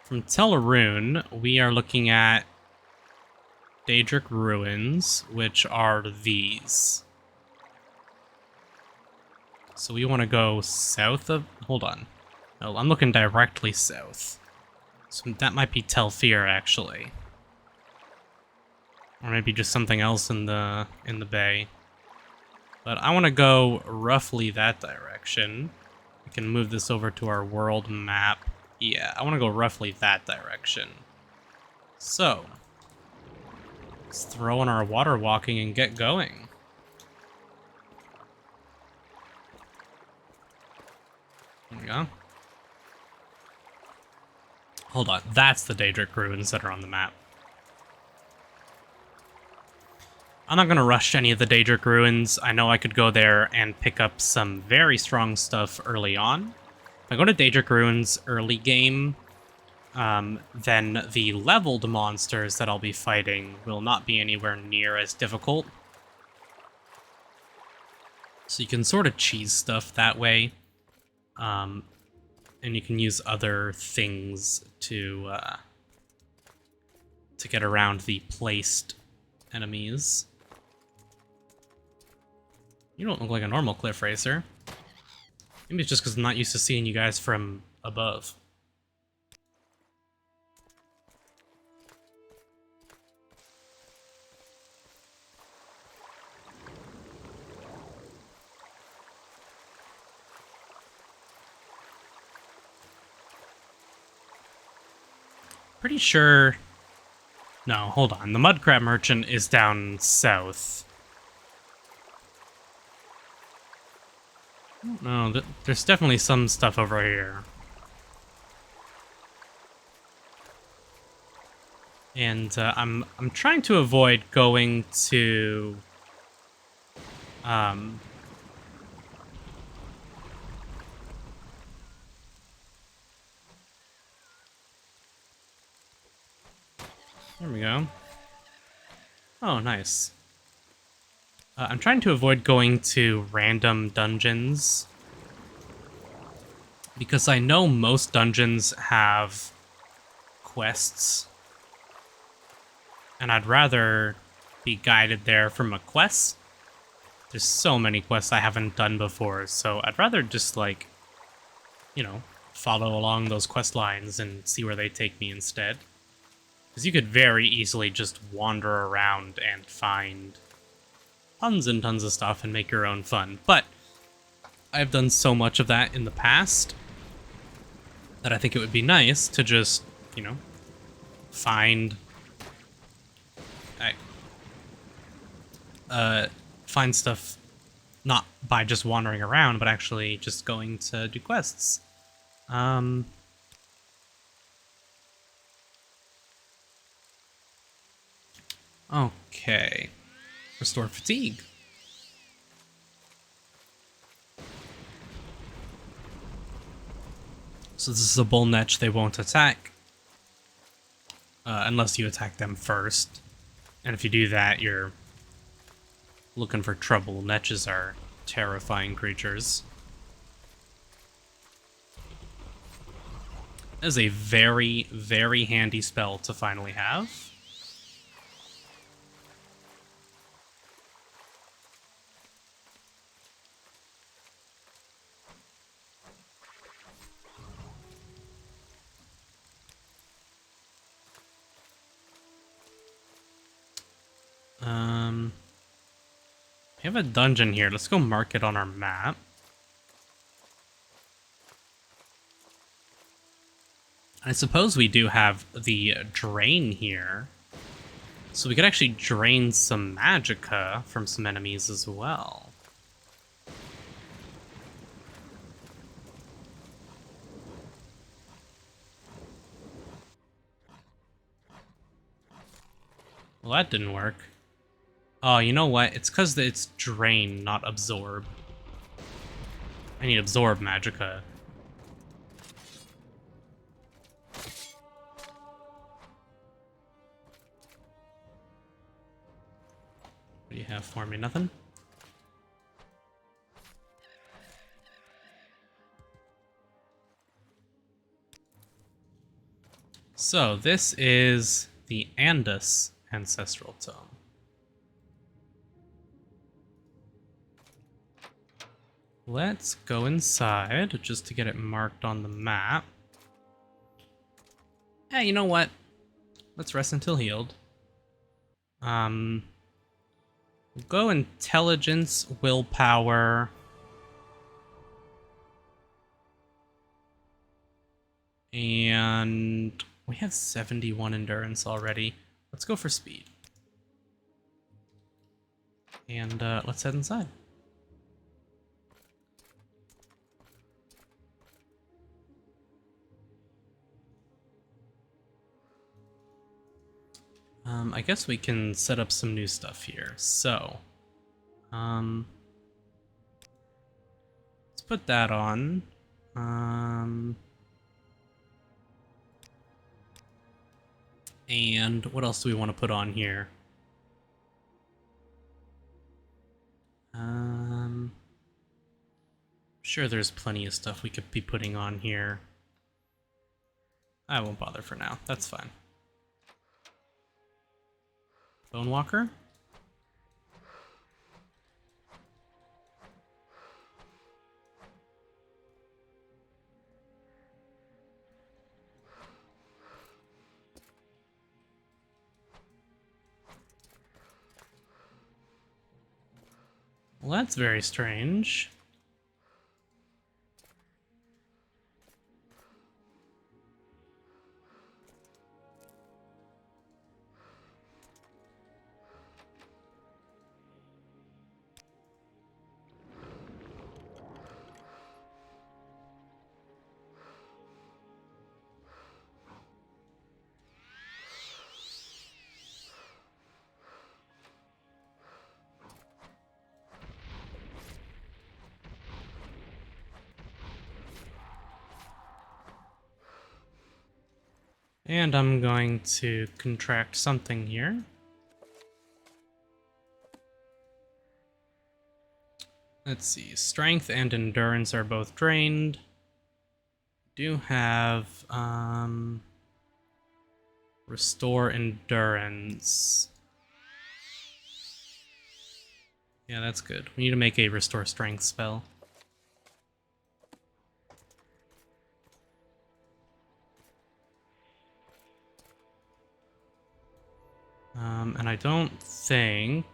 from Tel'Aran'e, we are looking at Daedric Ruins, which are these. So we want to go south of... Hold on. No, I'm looking directly south. So that might be Telfir, actually. Or maybe just something else in the bay. But I want to go roughly that direction. We can move this over to our world map Yeah, I want to go roughly that direction. So, let's throw in our water walking and get going. There we go. Hold on, that's the Daedric Ruins that are on the map. I'm not going to rush any of the Daedric Ruins. I know I could go there and pick up some very strong stuff early on. If I go to Daedric Ruins early game, then the leveled monsters that I'll be fighting will not be anywhere near as difficult. So you can sort of cheese stuff that way. And you can use other things to get around the placed enemies. You don't look like a normal cliff racer. Maybe it's just because I'm not used to seeing you guys from above. Pretty sure... No, hold on. The Mudcrab Merchant is down south. No, there's definitely some stuff over here. And I'm trying to avoid going to... There we go. Oh, nice. I'm trying to avoid going to random dungeons, because I know most dungeons have quests, and I'd rather be guided there from a quest. There's so many quests I haven't done before, so I'd rather just, like, you know, follow along those quest lines and see where they take me instead. Because you could very easily just wander around and find tons and tons of stuff and make your own fun. But I've done so much of that in the past that I think it would be nice to just, you know, find stuff not by just wandering around, but actually just going to do quests. Okay. Restore fatigue. So this is a bull netch they won't attack. Unless you attack them first. And if you do that, you're looking for trouble. Netches are terrifying creatures. That is a very, very handy spell to finally have. We have a dungeon here. Let's go mark it on our map. I suppose we do have the drain here. So we could actually drain some Magicka from some enemies as well. Well, that didn't work. Oh, you know what? It's because it's drain, not absorb. I need absorb Magicka. What do you have for me? Nothing? So, this is the Andis Ancestral Tome. Let's go inside just to get it marked on the map. Hey, you know what? Let's rest until healed. We'll go intelligence, willpower. We have 71 endurance already. Let's go for speed. And let's head inside. I guess we can set up some new stuff here. So, let's put that on. And what else do we want to put on here? Sure, there's plenty of stuff we could be putting on here. I won't bother for now. That's fine. Bone Walker? Well, that's very strange. And I'm going to contract something here. Let's see, strength and endurance are both drained. Do have restore endurance. Yeah, that's good. We need to make a restore strength spell. And I don't think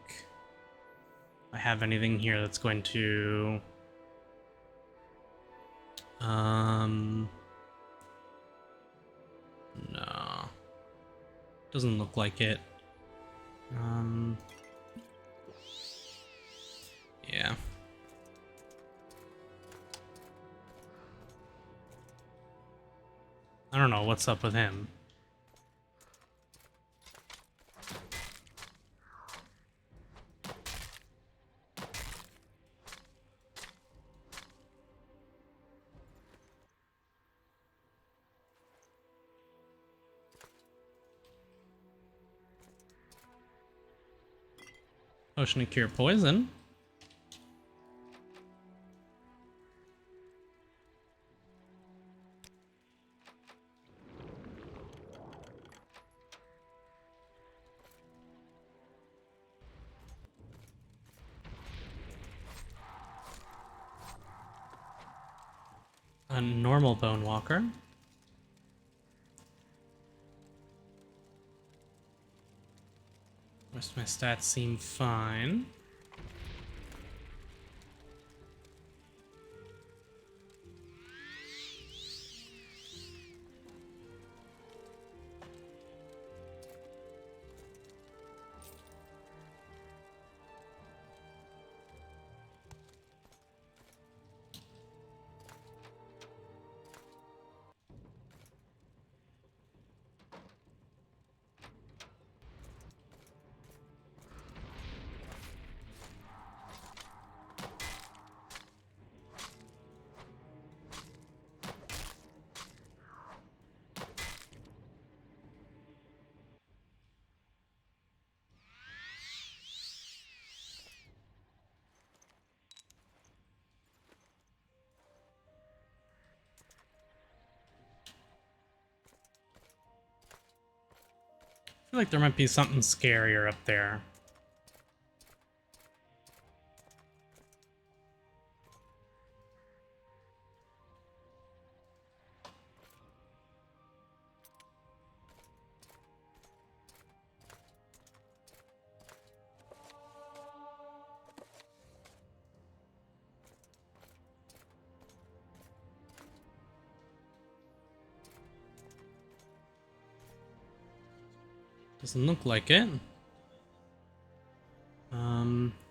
I have anything here that's going to no. Doesn't look like it. Yeah. I don't know what's up with him. Potion to cure poison. A normal Bone Walker. Rest of my stats seem fine. I feel like there might be something scarier up there. Doesn't look like it.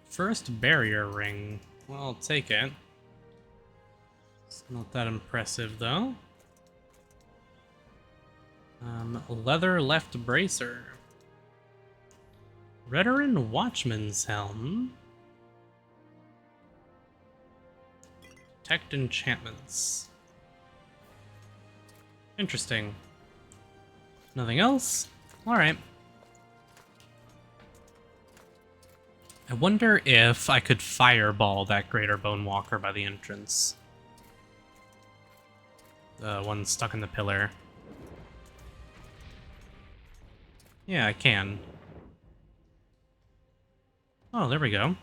First barrier ring. Well, I'll take it. It's not that impressive, though. Leather left bracer. Veteran Watchman's Helm. Detect enchantments. Interesting. Nothing else? Alright. I wonder if I could fireball that Greater Bone Walker by the entrance. The one stuck in the pillar. Yeah, I can. Oh, there we go.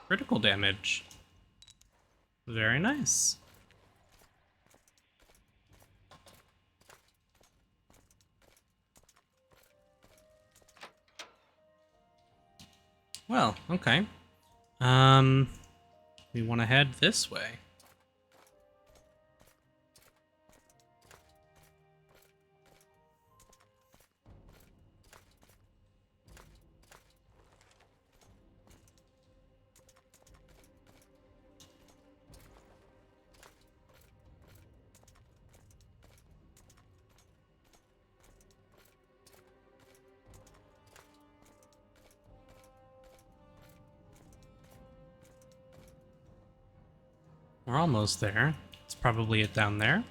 Critical damage. Very nice. Well, okay. We want to head this way. We're almost there. It's probably it down there.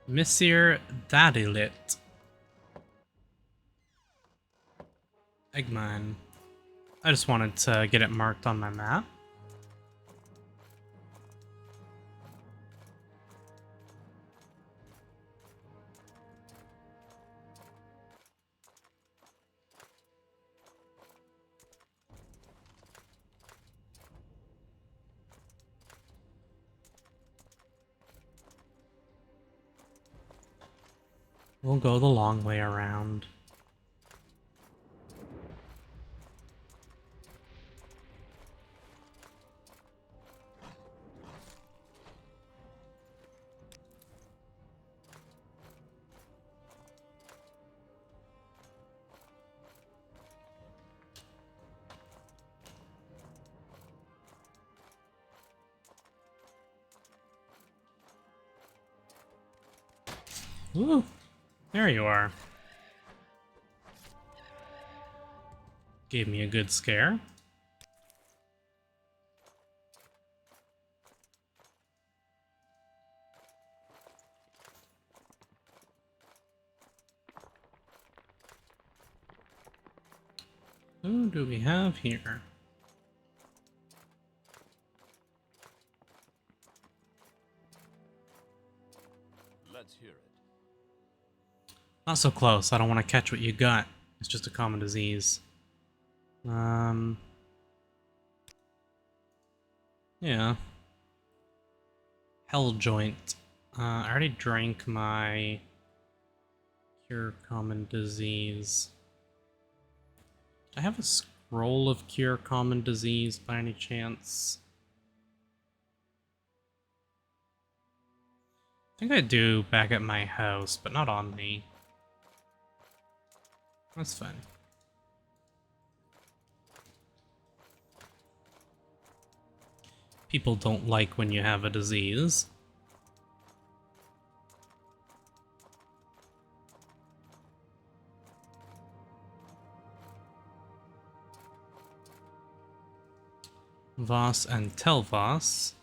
Monsieur Daedric. Eggmine. I just wanted to get it marked on my map. We'll go the long way around. Ooh, there you are. Gave me a good scare. Who do we have here? Let's hear it. Not so close. I don't want to catch what you got. It's just a common disease. Yeah. Hell joint. I already drank my cure common disease. Do I have a scroll of cure common disease by any chance? I think I do back at my house, but not on me. That's fine. People don't like when you have a disease. Voss and Telvoss.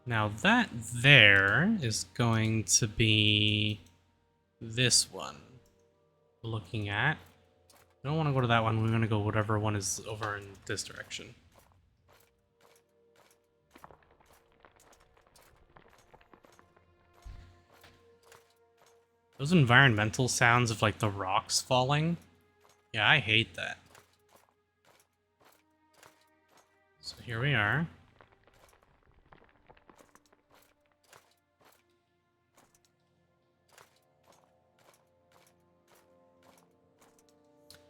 Now that there is going to be this one we're looking at. We don't want to go to that one. We're going to go whatever one is over in this direction. Those environmental sounds of like the rocks falling. Yeah, I hate that. So here we are.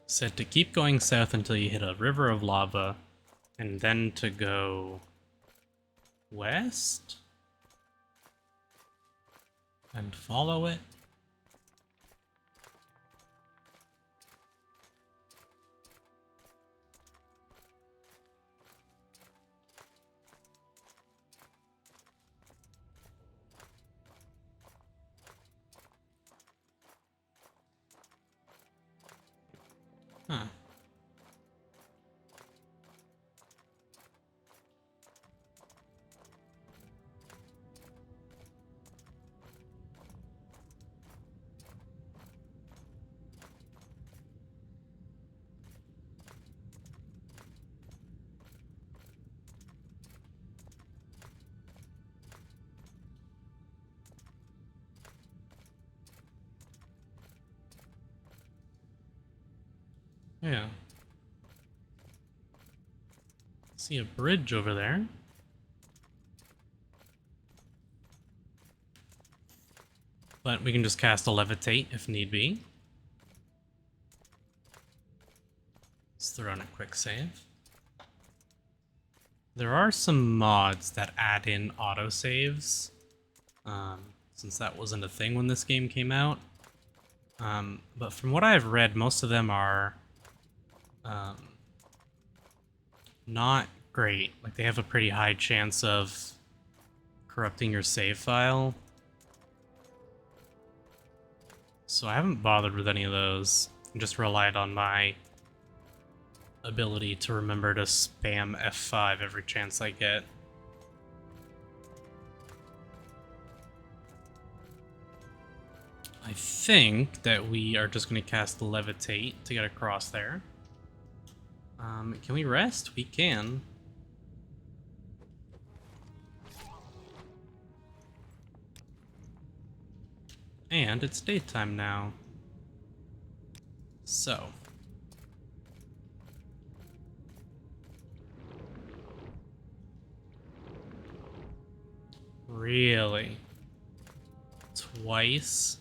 Said to keep going south until you hit a river of lava, and then to go west and follow it. Huh. Yeah. See a bridge over there. But we can just cast a levitate if need be. Let's throw in a quick save. There are some mods that add in autosaves, since that wasn't a thing when this game came out. But from what I've read, most of them are not great. Like, they have a pretty high chance of corrupting your save file. So I haven't bothered with any of those. I just relied on my ability to remember to spam F5 every chance I get. I think that we are just going to cast Levitate to get across there. Can we rest? We can. And it's daytime now. So. Really? Twice?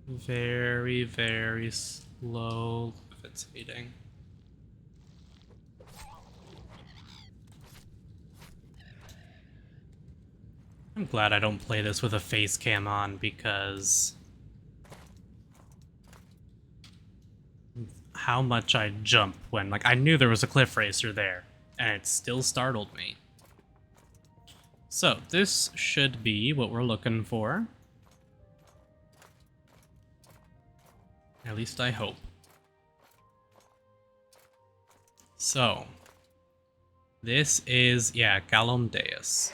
Very, very slow levitating. I'm glad I don't play this with a face cam on, because how much I jump when, like, I knew there was a cliff racer there, and it still startled me. So, this should be what we're looking for. At least I hope. So, this is, yeah, Galom Deus.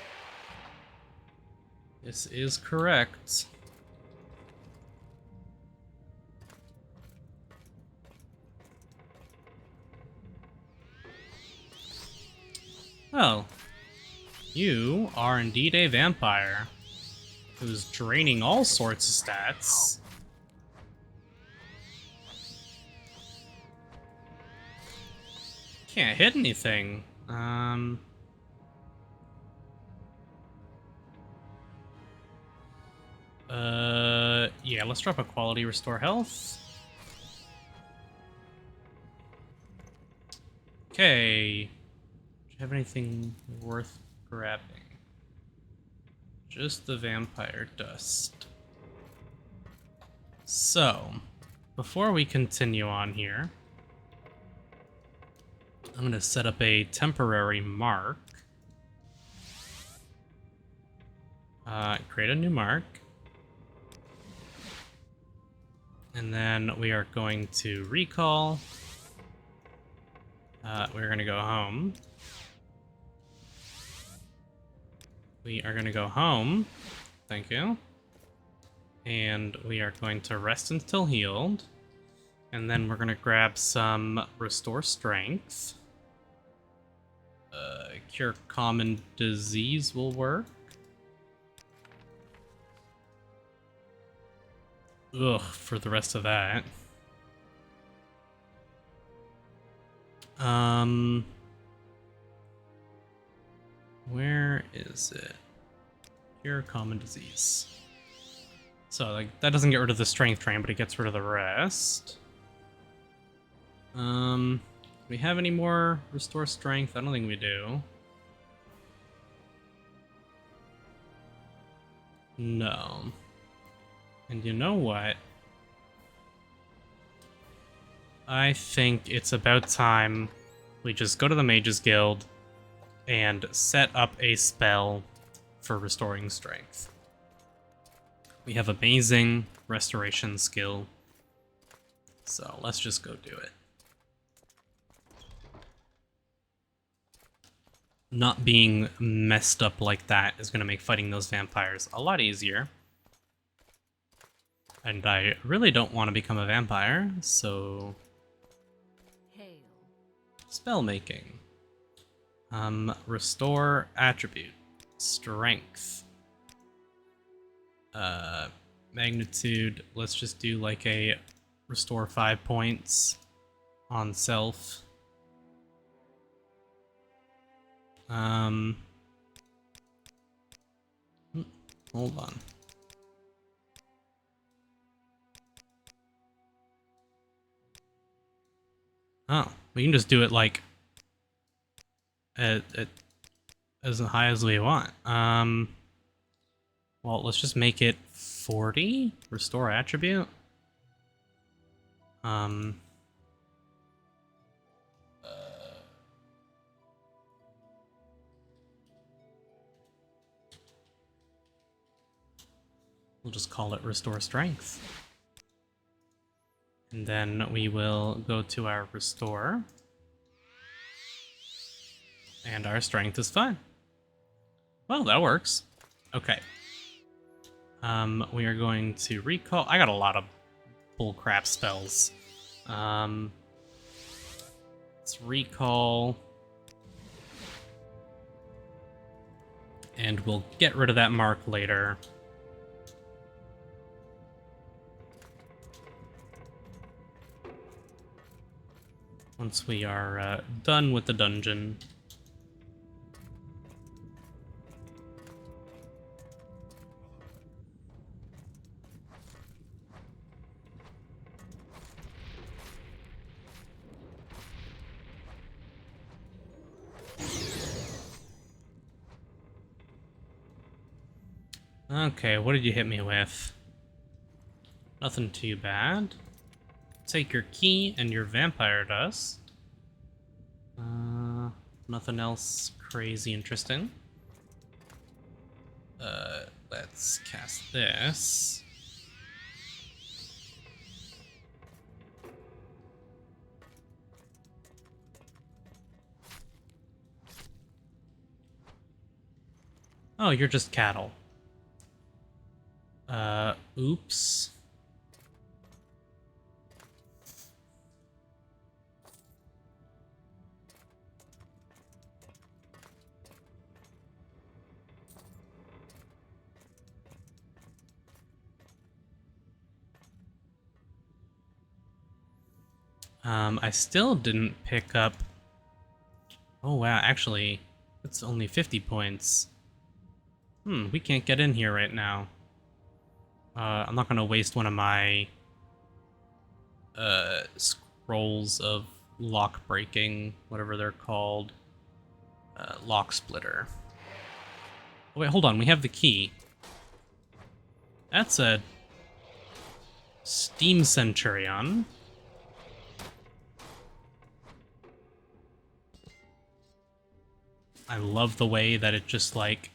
This is correct. Well, you are indeed a vampire who's draining all sorts of stats. Can't hit anything. Yeah, let's drop a quality restore health. Okay. Do you have anything worth grabbing? Just the vampire dust. So, before we continue on here, I'm going to set up a temporary mark. Create a new mark. And then we are going to recall. We're going to go home. We are going to go home. Thank you. And we are going to rest until healed. And then we're gonna grab some Restore Strength. Cure Common Disease will work. Ugh, for the rest of that. Where is it? Cure Common Disease. So, like, that doesn't get rid of the Strength Drain, but it gets rid of the rest. Do we have any more Restore Strength? I don't think we do. No. And you know what? I think it's about time we just go to the Mages Guild and set up a spell for restoring strength. We have amazing restoration skill, so let's just go do it. Not being messed up like that is going to make fighting those vampires a lot easier. And I really don't want to become a vampire, so... Hail. Spell making. Restore attribute. Strength. Magnitude. Let's just do like a restore 5 points on self. Hold on. Oh, we can just do it like as high as we want. Well, let's just make it 40. Restore attribute. We'll just call it Restore Strength. And then we will go to our Restore. And our Strength is fine. Well, that works. Okay. We are going to recall. I got a lot of bullcrap spells. Let's recall. And we'll get rid of that mark later. Once we are done with the dungeon. Okay, what did you hit me with? Nothing too bad. Take your key and your vampire dust. Nothing else crazy interesting. Let's cast this. Oh, you're just cattle. Oops. I still didn't pick up... Oh wow, actually, it's only 50 points. We can't get in here right now. I'm not gonna waste one of my scrolls of lock breaking, whatever they're called. Lock splitter. Oh, wait, hold on, we have the key. That's a Steam Centurion. I love the way that it just, like,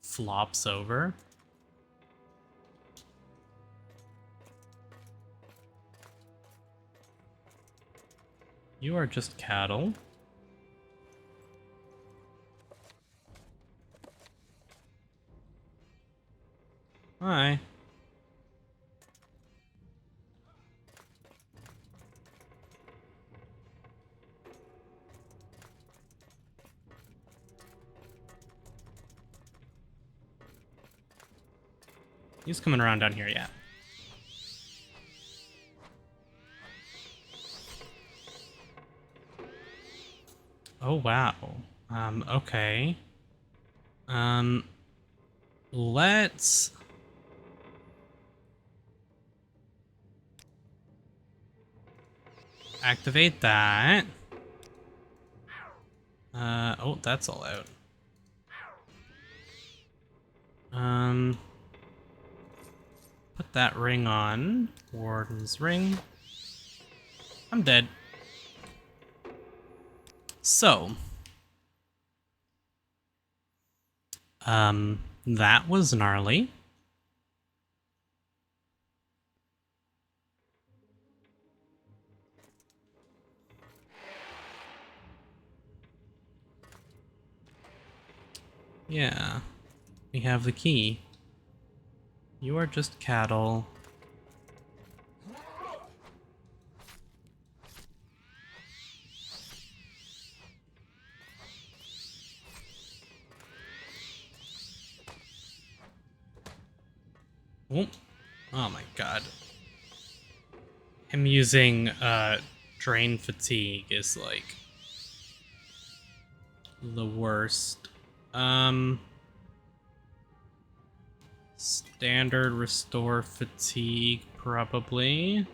flops over. You are just cattle. Hi. He's coming around down here, yeah. Oh, wow. Okay. Let's... activate that. Oh, that's all out. Put that ring on. Warden's ring. I'm dead. So. That was gnarly. Yeah. We have the key. You are just cattle. Oh, oh my god. Him using drain fatigue is like the worst. Standard restore fatigue, probably.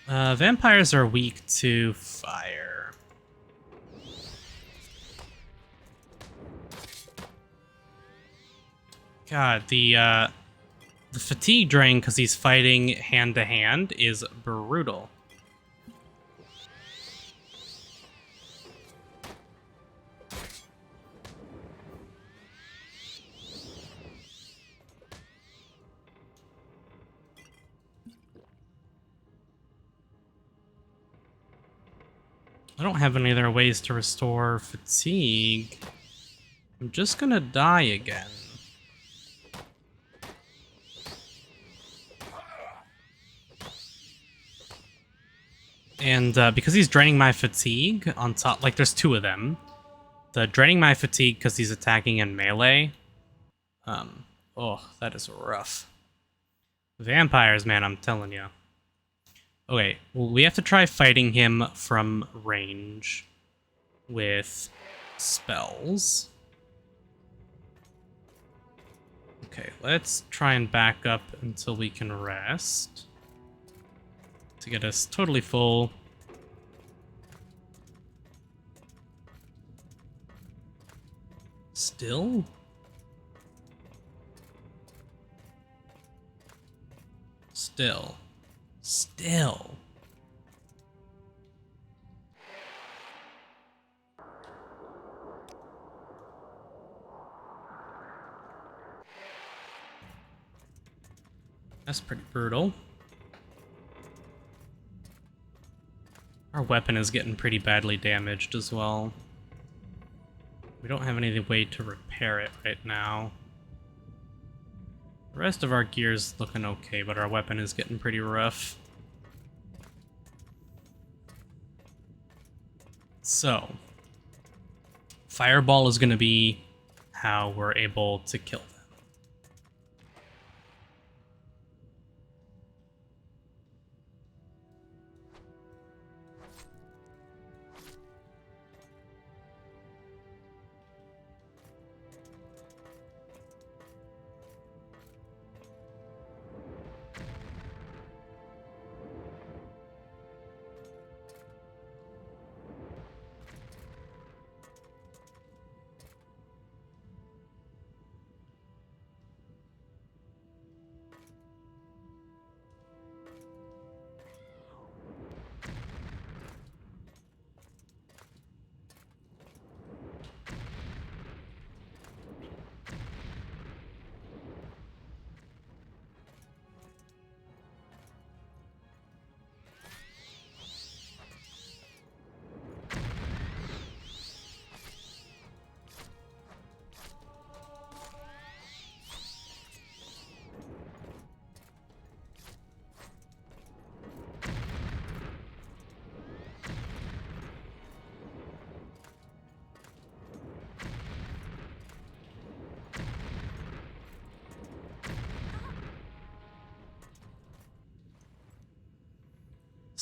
Vampires are weak to fire. God, the fatigue drain, because he's fighting hand to hand, is brutal. I don't have any other ways to restore fatigue. I'm just gonna die again. And because he's draining my fatigue on top, like there's two of them. The draining my fatigue because he's attacking in melee. Oh, that is rough. Vampires, man, I'm telling you. Okay, well, we have to try fighting him from range with spells. Okay, let's try and back up until we can rest. To get us totally full. Still? Still. Still. That's pretty brutal. Our weapon is getting pretty badly damaged as well. We don't have any way to repair it right now. The rest of our gear's looking okay, but our weapon is getting pretty rough. So, Fireball is going to be how we're able to kill them.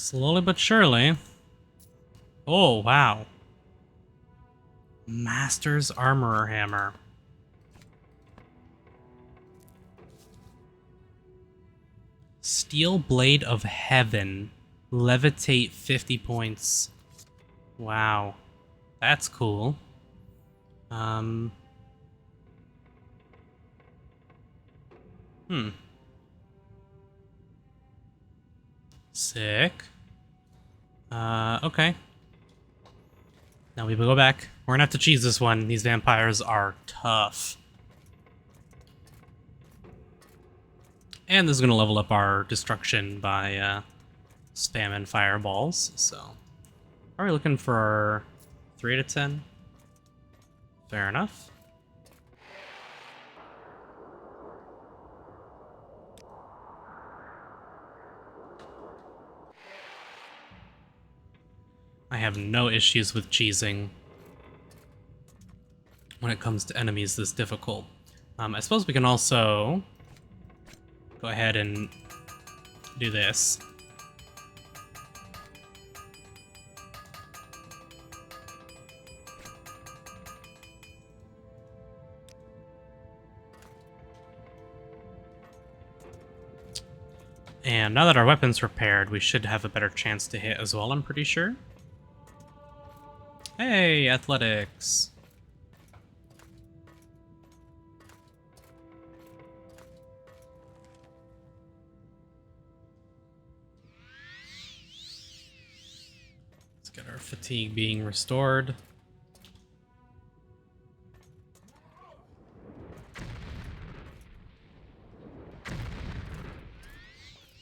Slowly but surely. Oh, wow. Master's Armorer Hammer. Steel Blade of Heaven. Levitate 50 points. Wow. That's cool. Sick. Okay. Now we go back. We're gonna have to cheese this one. These vampires are tough. And this is gonna level up our destruction by spamming fireballs, so. Are we looking for 3 to 10? Fair enough. I have no issues with cheesing when it comes to enemies this difficult. I suppose we can also go ahead and do this. And now that our weapon's repaired, we should have a better chance to hit as well, I'm pretty sure. Hey, athletics. Let's get our fatigue being restored.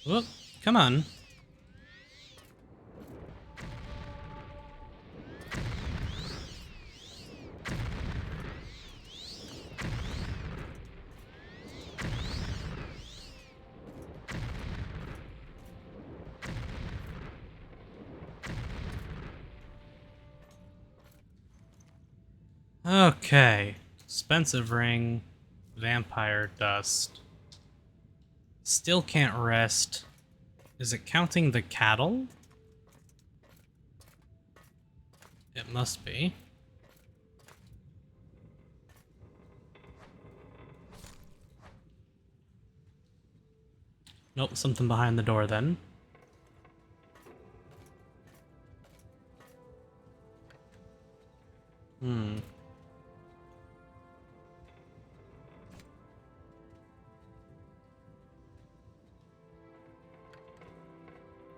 Whoop, come on. Okay. Expensive ring. Vampire dust. Still can't rest. Is it counting the cattle? It must be. Nope, something behind the door then.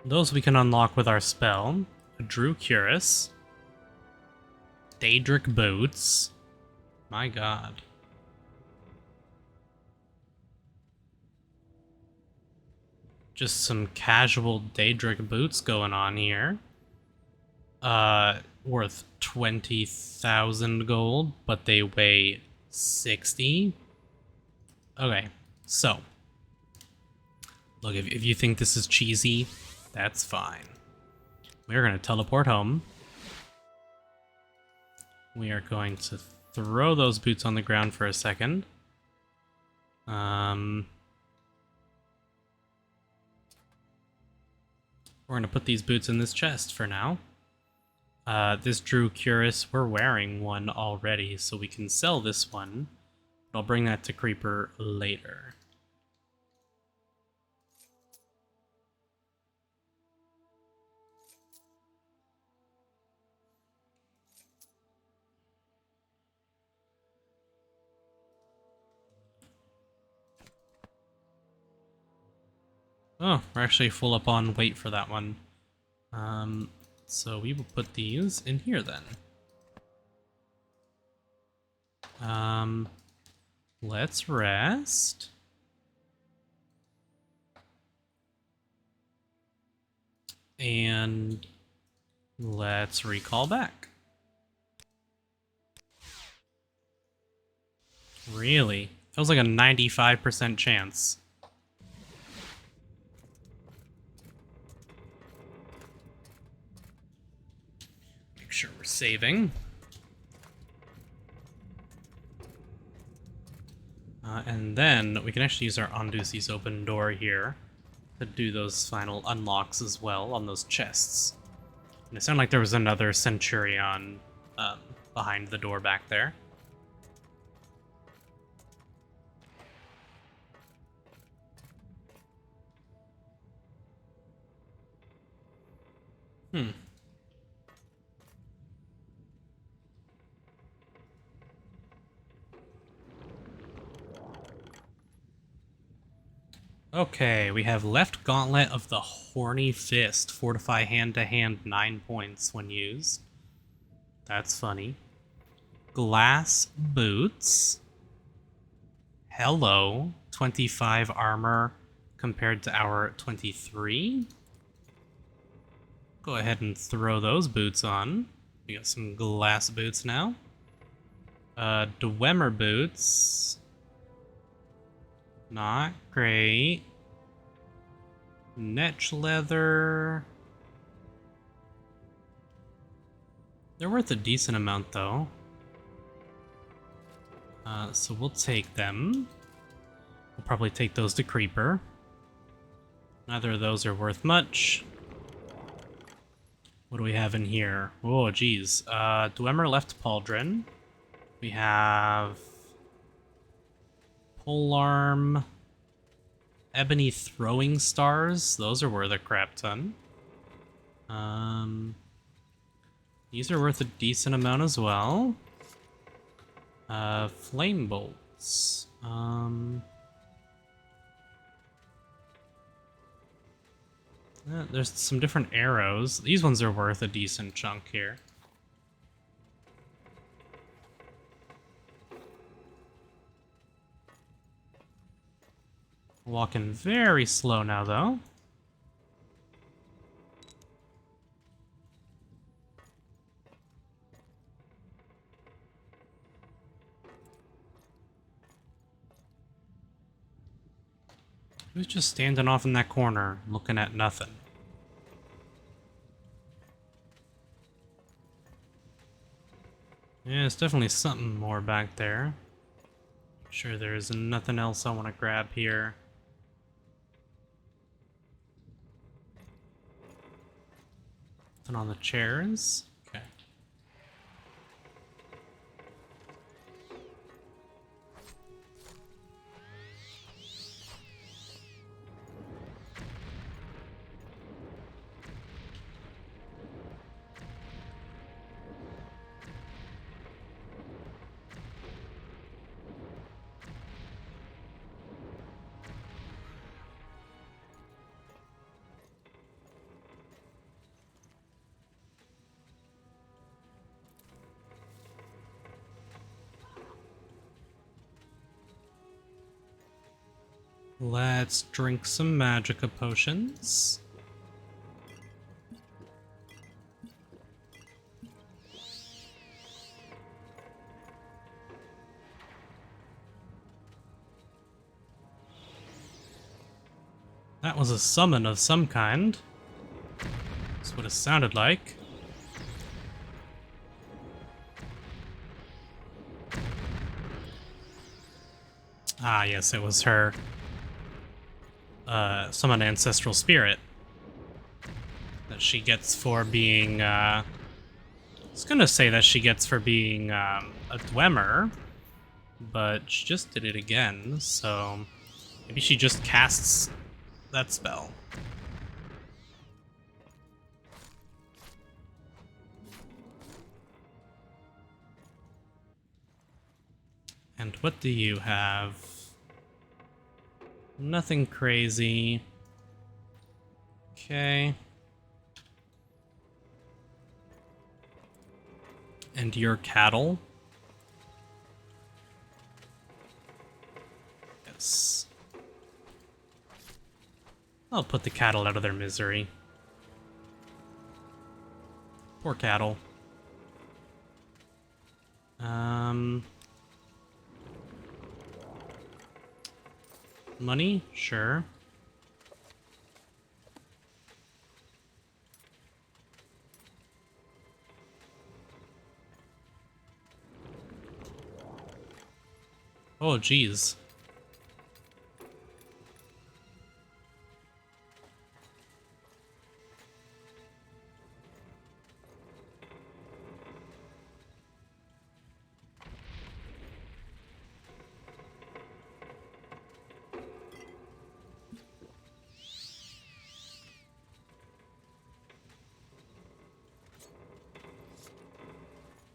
Those we can unlock with our spell. Drew Cuirass. Daedric Boots. My god. Just some casual Daedric Boots going on here. Worth 20,000 gold, but they weigh 60. Okay, so. Look, if you think this is cheesy, that's fine. We're going to teleport home. We are going to throw those boots on the ground for a second. We're going to put these boots in this chest for now. This Drew Cuirass, we're wearing one already, so we can sell this one. But I'll bring that to Creeper later. Oh, we're actually full up on weight for that one. So we will put these in here then. Let's rest. And let's recall back. Really? That was like a 95% chance. Make sure we're saving. And then we can actually use our Andusi's open door here to do those final unlocks as well on those chests. And it sounded like there was another Centurion behind the door back there. Okay, we have Left Gauntlet of the Horny Fist. Fortify hand-to-hand 9 points when used. That's funny. Glass Boots. Hello. 25 armor compared to our 23. Go ahead and throw those boots on. We got some glass boots now. Dwemer boots. Not great. Netch leather. They're worth a decent amount, though. So we'll take them. We'll probably take those to Creeper. Neither of those are worth much. What do we have in here? Oh, geez. Dwemer left pauldron. We have polearm, ebony throwing stars. Those are worth a crap ton. These are worth a decent amount as well. Flame bolts. There's some different arrows. These ones are worth a decent chunk here. Walking very slow now, though. Who's just standing off in that corner, looking at nothing? Yeah, it's definitely something more back there. Sure, there's nothing else I want to grab here. Nothing on the chairs. Okay. Let's drink some Magicka potions. That was a summon of some kind. That's what it sounded like. Ah, yes, it was her. Summon Ancestral Spirit. That she gets for being, I was gonna say that she gets for being, a Dwemer, but she just did it again, so maybe she just casts that spell. And what do you have? Nothing crazy. Okay. And your cattle? Yes. I'll put the cattle out of their misery. Poor cattle. Money? Sure. Oh, geez.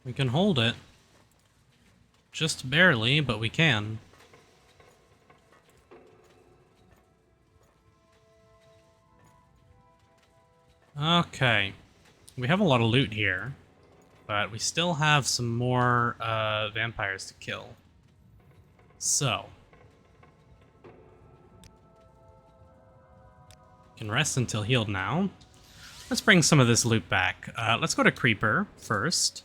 We can hold it. Just barely, but we can. Okay. We have a lot of loot here, but we still have some more vampires to kill. So. Can rest until healed now. Let's bring some of this loot back. Let's go to Creeper first.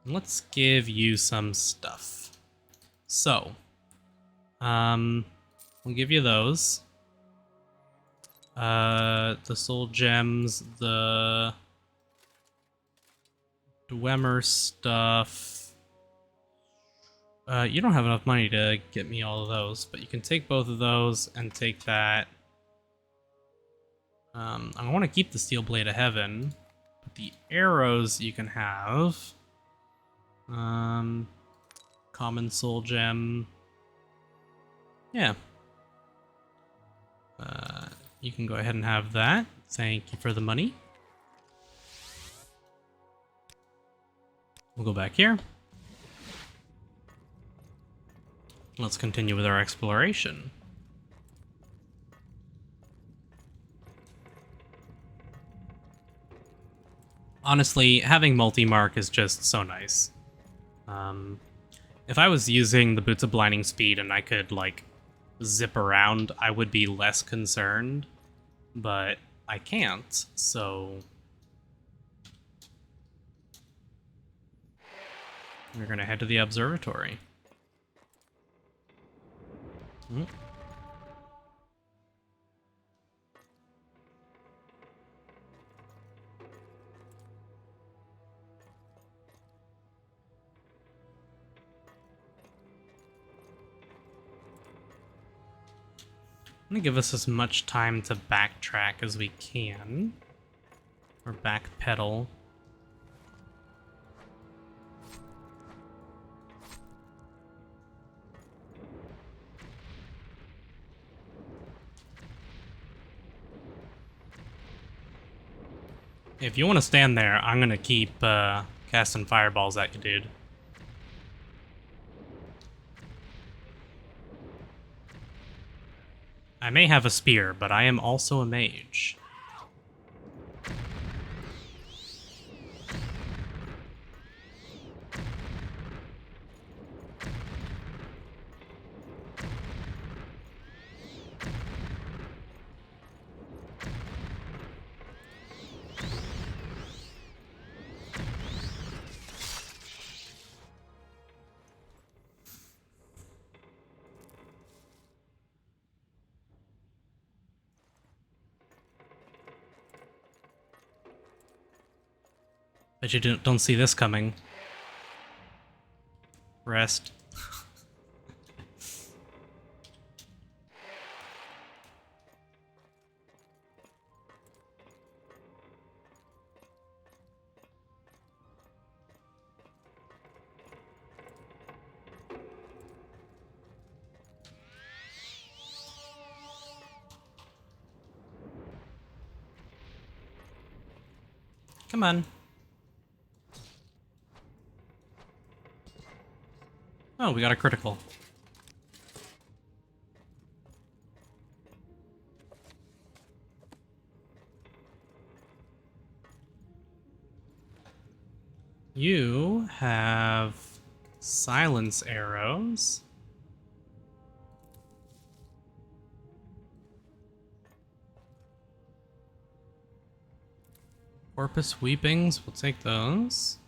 Let's give you some stuff. So, we'll give you those. The soul gems, the Dwemer stuff. You don't have enough money to get me all of those, but you can take both of those and take that. I want to keep the Steel Blade of Heaven, but the arrows you can have. Common soul gem. Yeah. You can go ahead and have that. Thank you for the money. We'll go back here. Let's continue with our exploration. Honestly, having multi-mark is just so nice. If I was using the Boots of Blinding Speed and I could, like, zip around, I would be less concerned. But I can't, so... we're gonna head to the observatory. I'm gonna give us as much time to backtrack as we can. Or backpedal. If you want to stand there, I'm gonna keep casting fireballs at you, dude. I may have a spear, but I am also a mage. Bet you don't see this coming. Rest. Come on. Oh, we got a critical. You have silence arrows. Porpoise weepings, we'll take those.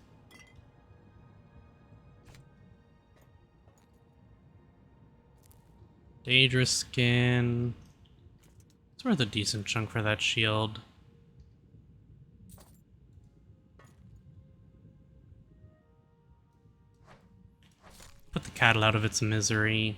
Daedra skin. It's worth a decent chunk for that shield. Put the cattle out of its misery.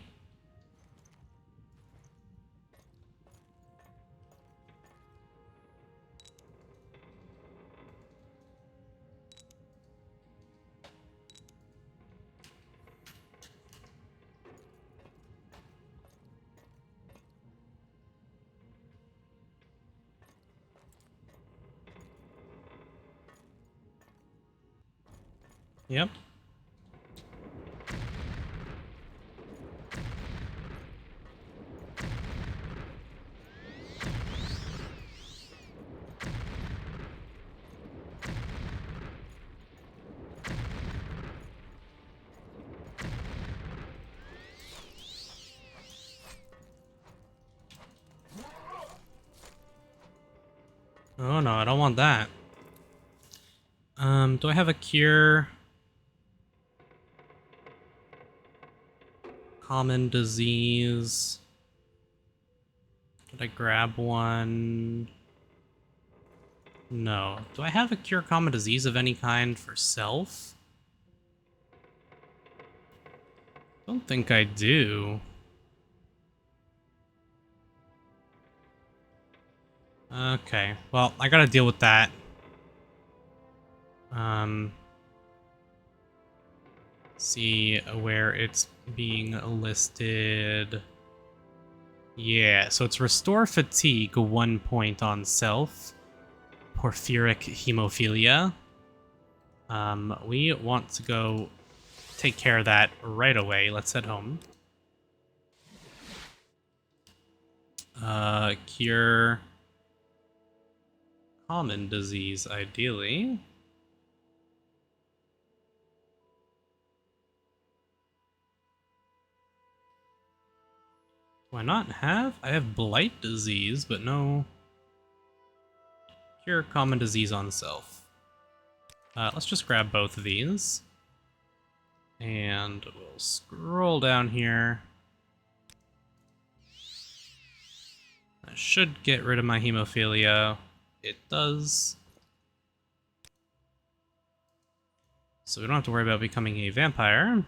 Yep. Oh no, I don't want that. Do I have a cure? Common disease. Did I grab one? No. Do I have a cure common disease of any kind for self? Don't think I do. Okay, well, I gotta deal with that. See where it's being listed. Yeah, so it's Restore Fatigue, 1 point on self. Porphyric Hemophilia. We want to go take care of that right away. Let's head home. Cure common disease, ideally. Do I not have? I have blight disease, but no cure common disease on self. Let's just grab both of these. And we'll scroll down here. That should get rid of my hemophilia. It does. So we don't have to worry about becoming a vampire.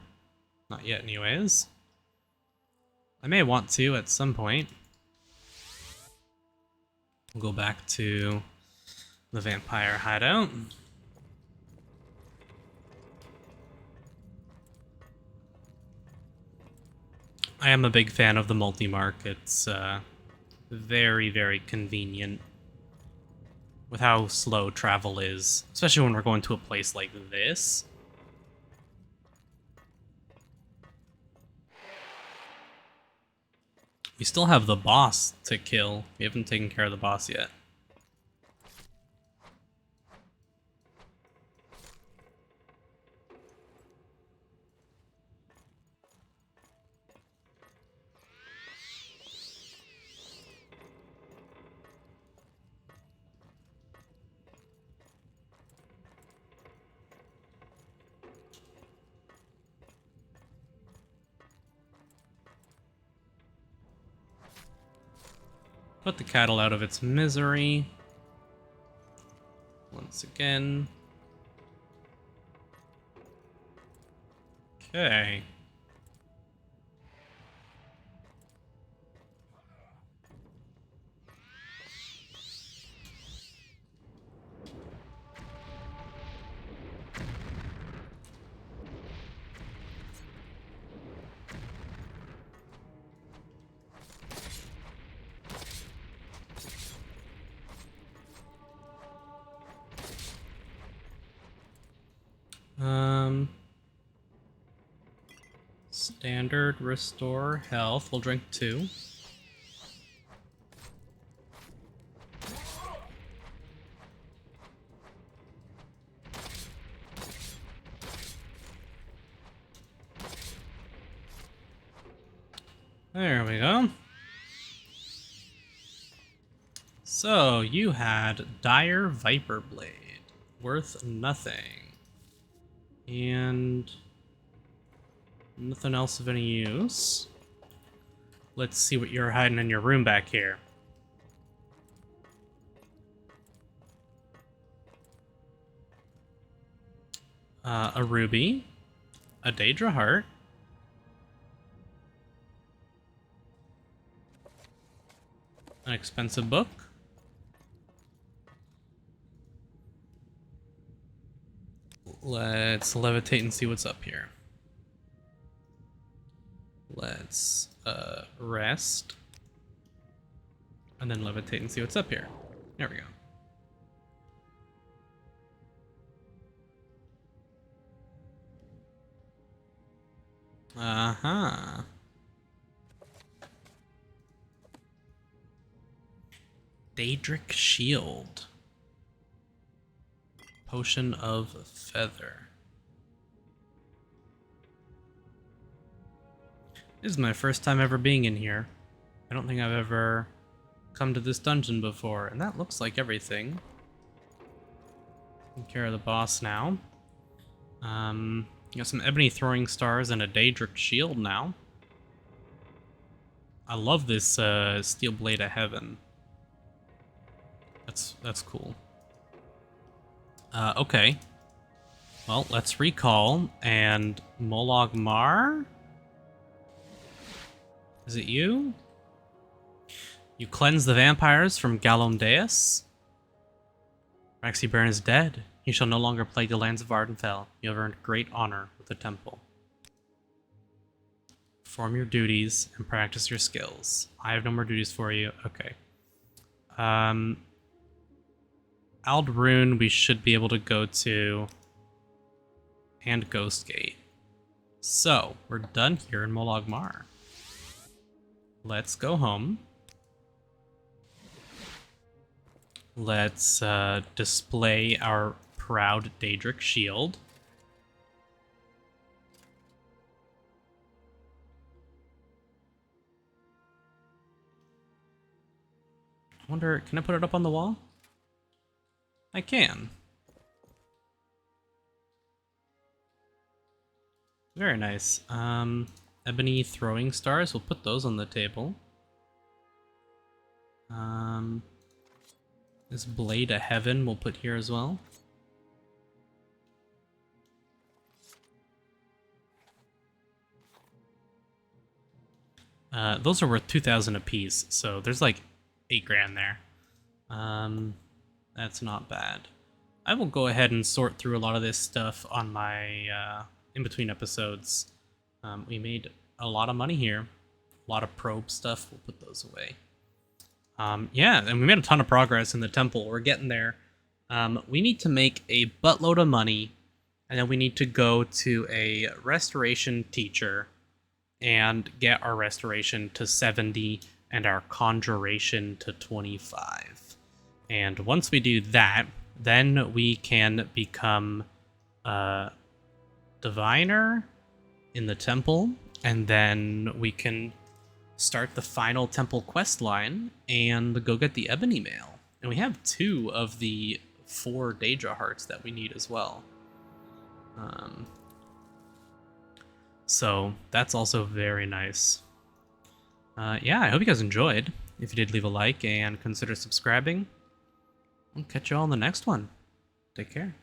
Not yet, anyways. I may want to at some point. We'll go back to the vampire hideout. I am a big fan of the multi-mark. It's very, very convenient with how slow travel is, especially when we're going to a place like this. We still have the boss to kill. We haven't taken care of the boss yet. Put the cattle out of its misery. Once again. Okay. Standard restore health. We'll drink 2. There we go. So, you had Dire Viper Blade. Worth nothing. And nothing else of any use. Let's see what you're hiding in your room back here. A ruby. A Daedra heart. An expensive book. Let's levitate and see what's up here. Let's rest. And then levitate and see what's up here. There we go. Uh-huh. Daedric Shield. Potion of Feather. This is my first time ever being in here. I don't think I've ever come to this dungeon before, and that looks like everything. Taking care of the boss now. Got some ebony throwing stars and a Daedric shield now. I love this steel blade of heaven. That's cool. Okay. Well, let's recall and Molag Mar. Is it you? You cleanse the vampires from Galomdeus. Raxiburn is dead. He shall no longer plague the lands of Ardenfell. You have earned great honor with the temple. Perform your duties and practice your skills. I have no more duties for you. Okay. Aldrune we should be able to go to. And Ghostgate. So, we're done here in Molag Mar. Let's go home. Let's display our proud Daedric shield. I wonder, can I put it up on the wall? I can. Very nice. Ebony throwing stars, we'll put those on the table. This blade of heaven we'll put here as well. Those are worth 2,000 apiece, so there's like 8 grand there. That's not bad. I will go ahead and sort through a lot of this stuff on my in-between episodes. We made a lot of money here. A lot of probe stuff, we'll put those away. Yeah, and we made a ton of progress in the temple. We're getting there. We need to make a buttload of money, and then we need to go to a restoration teacher and get our restoration to 70 and our conjuration to 25. And once we do that, then we can become a diviner in the temple, and then we can start the final temple quest line and go get the Ebony Mail. And we have 2 of the 4 Daedra hearts that we need as well. So that's also very nice. Yeah, I hope you guys enjoyed. If you did, leave a like and consider subscribing. I'll catch you all in the next one. Take care.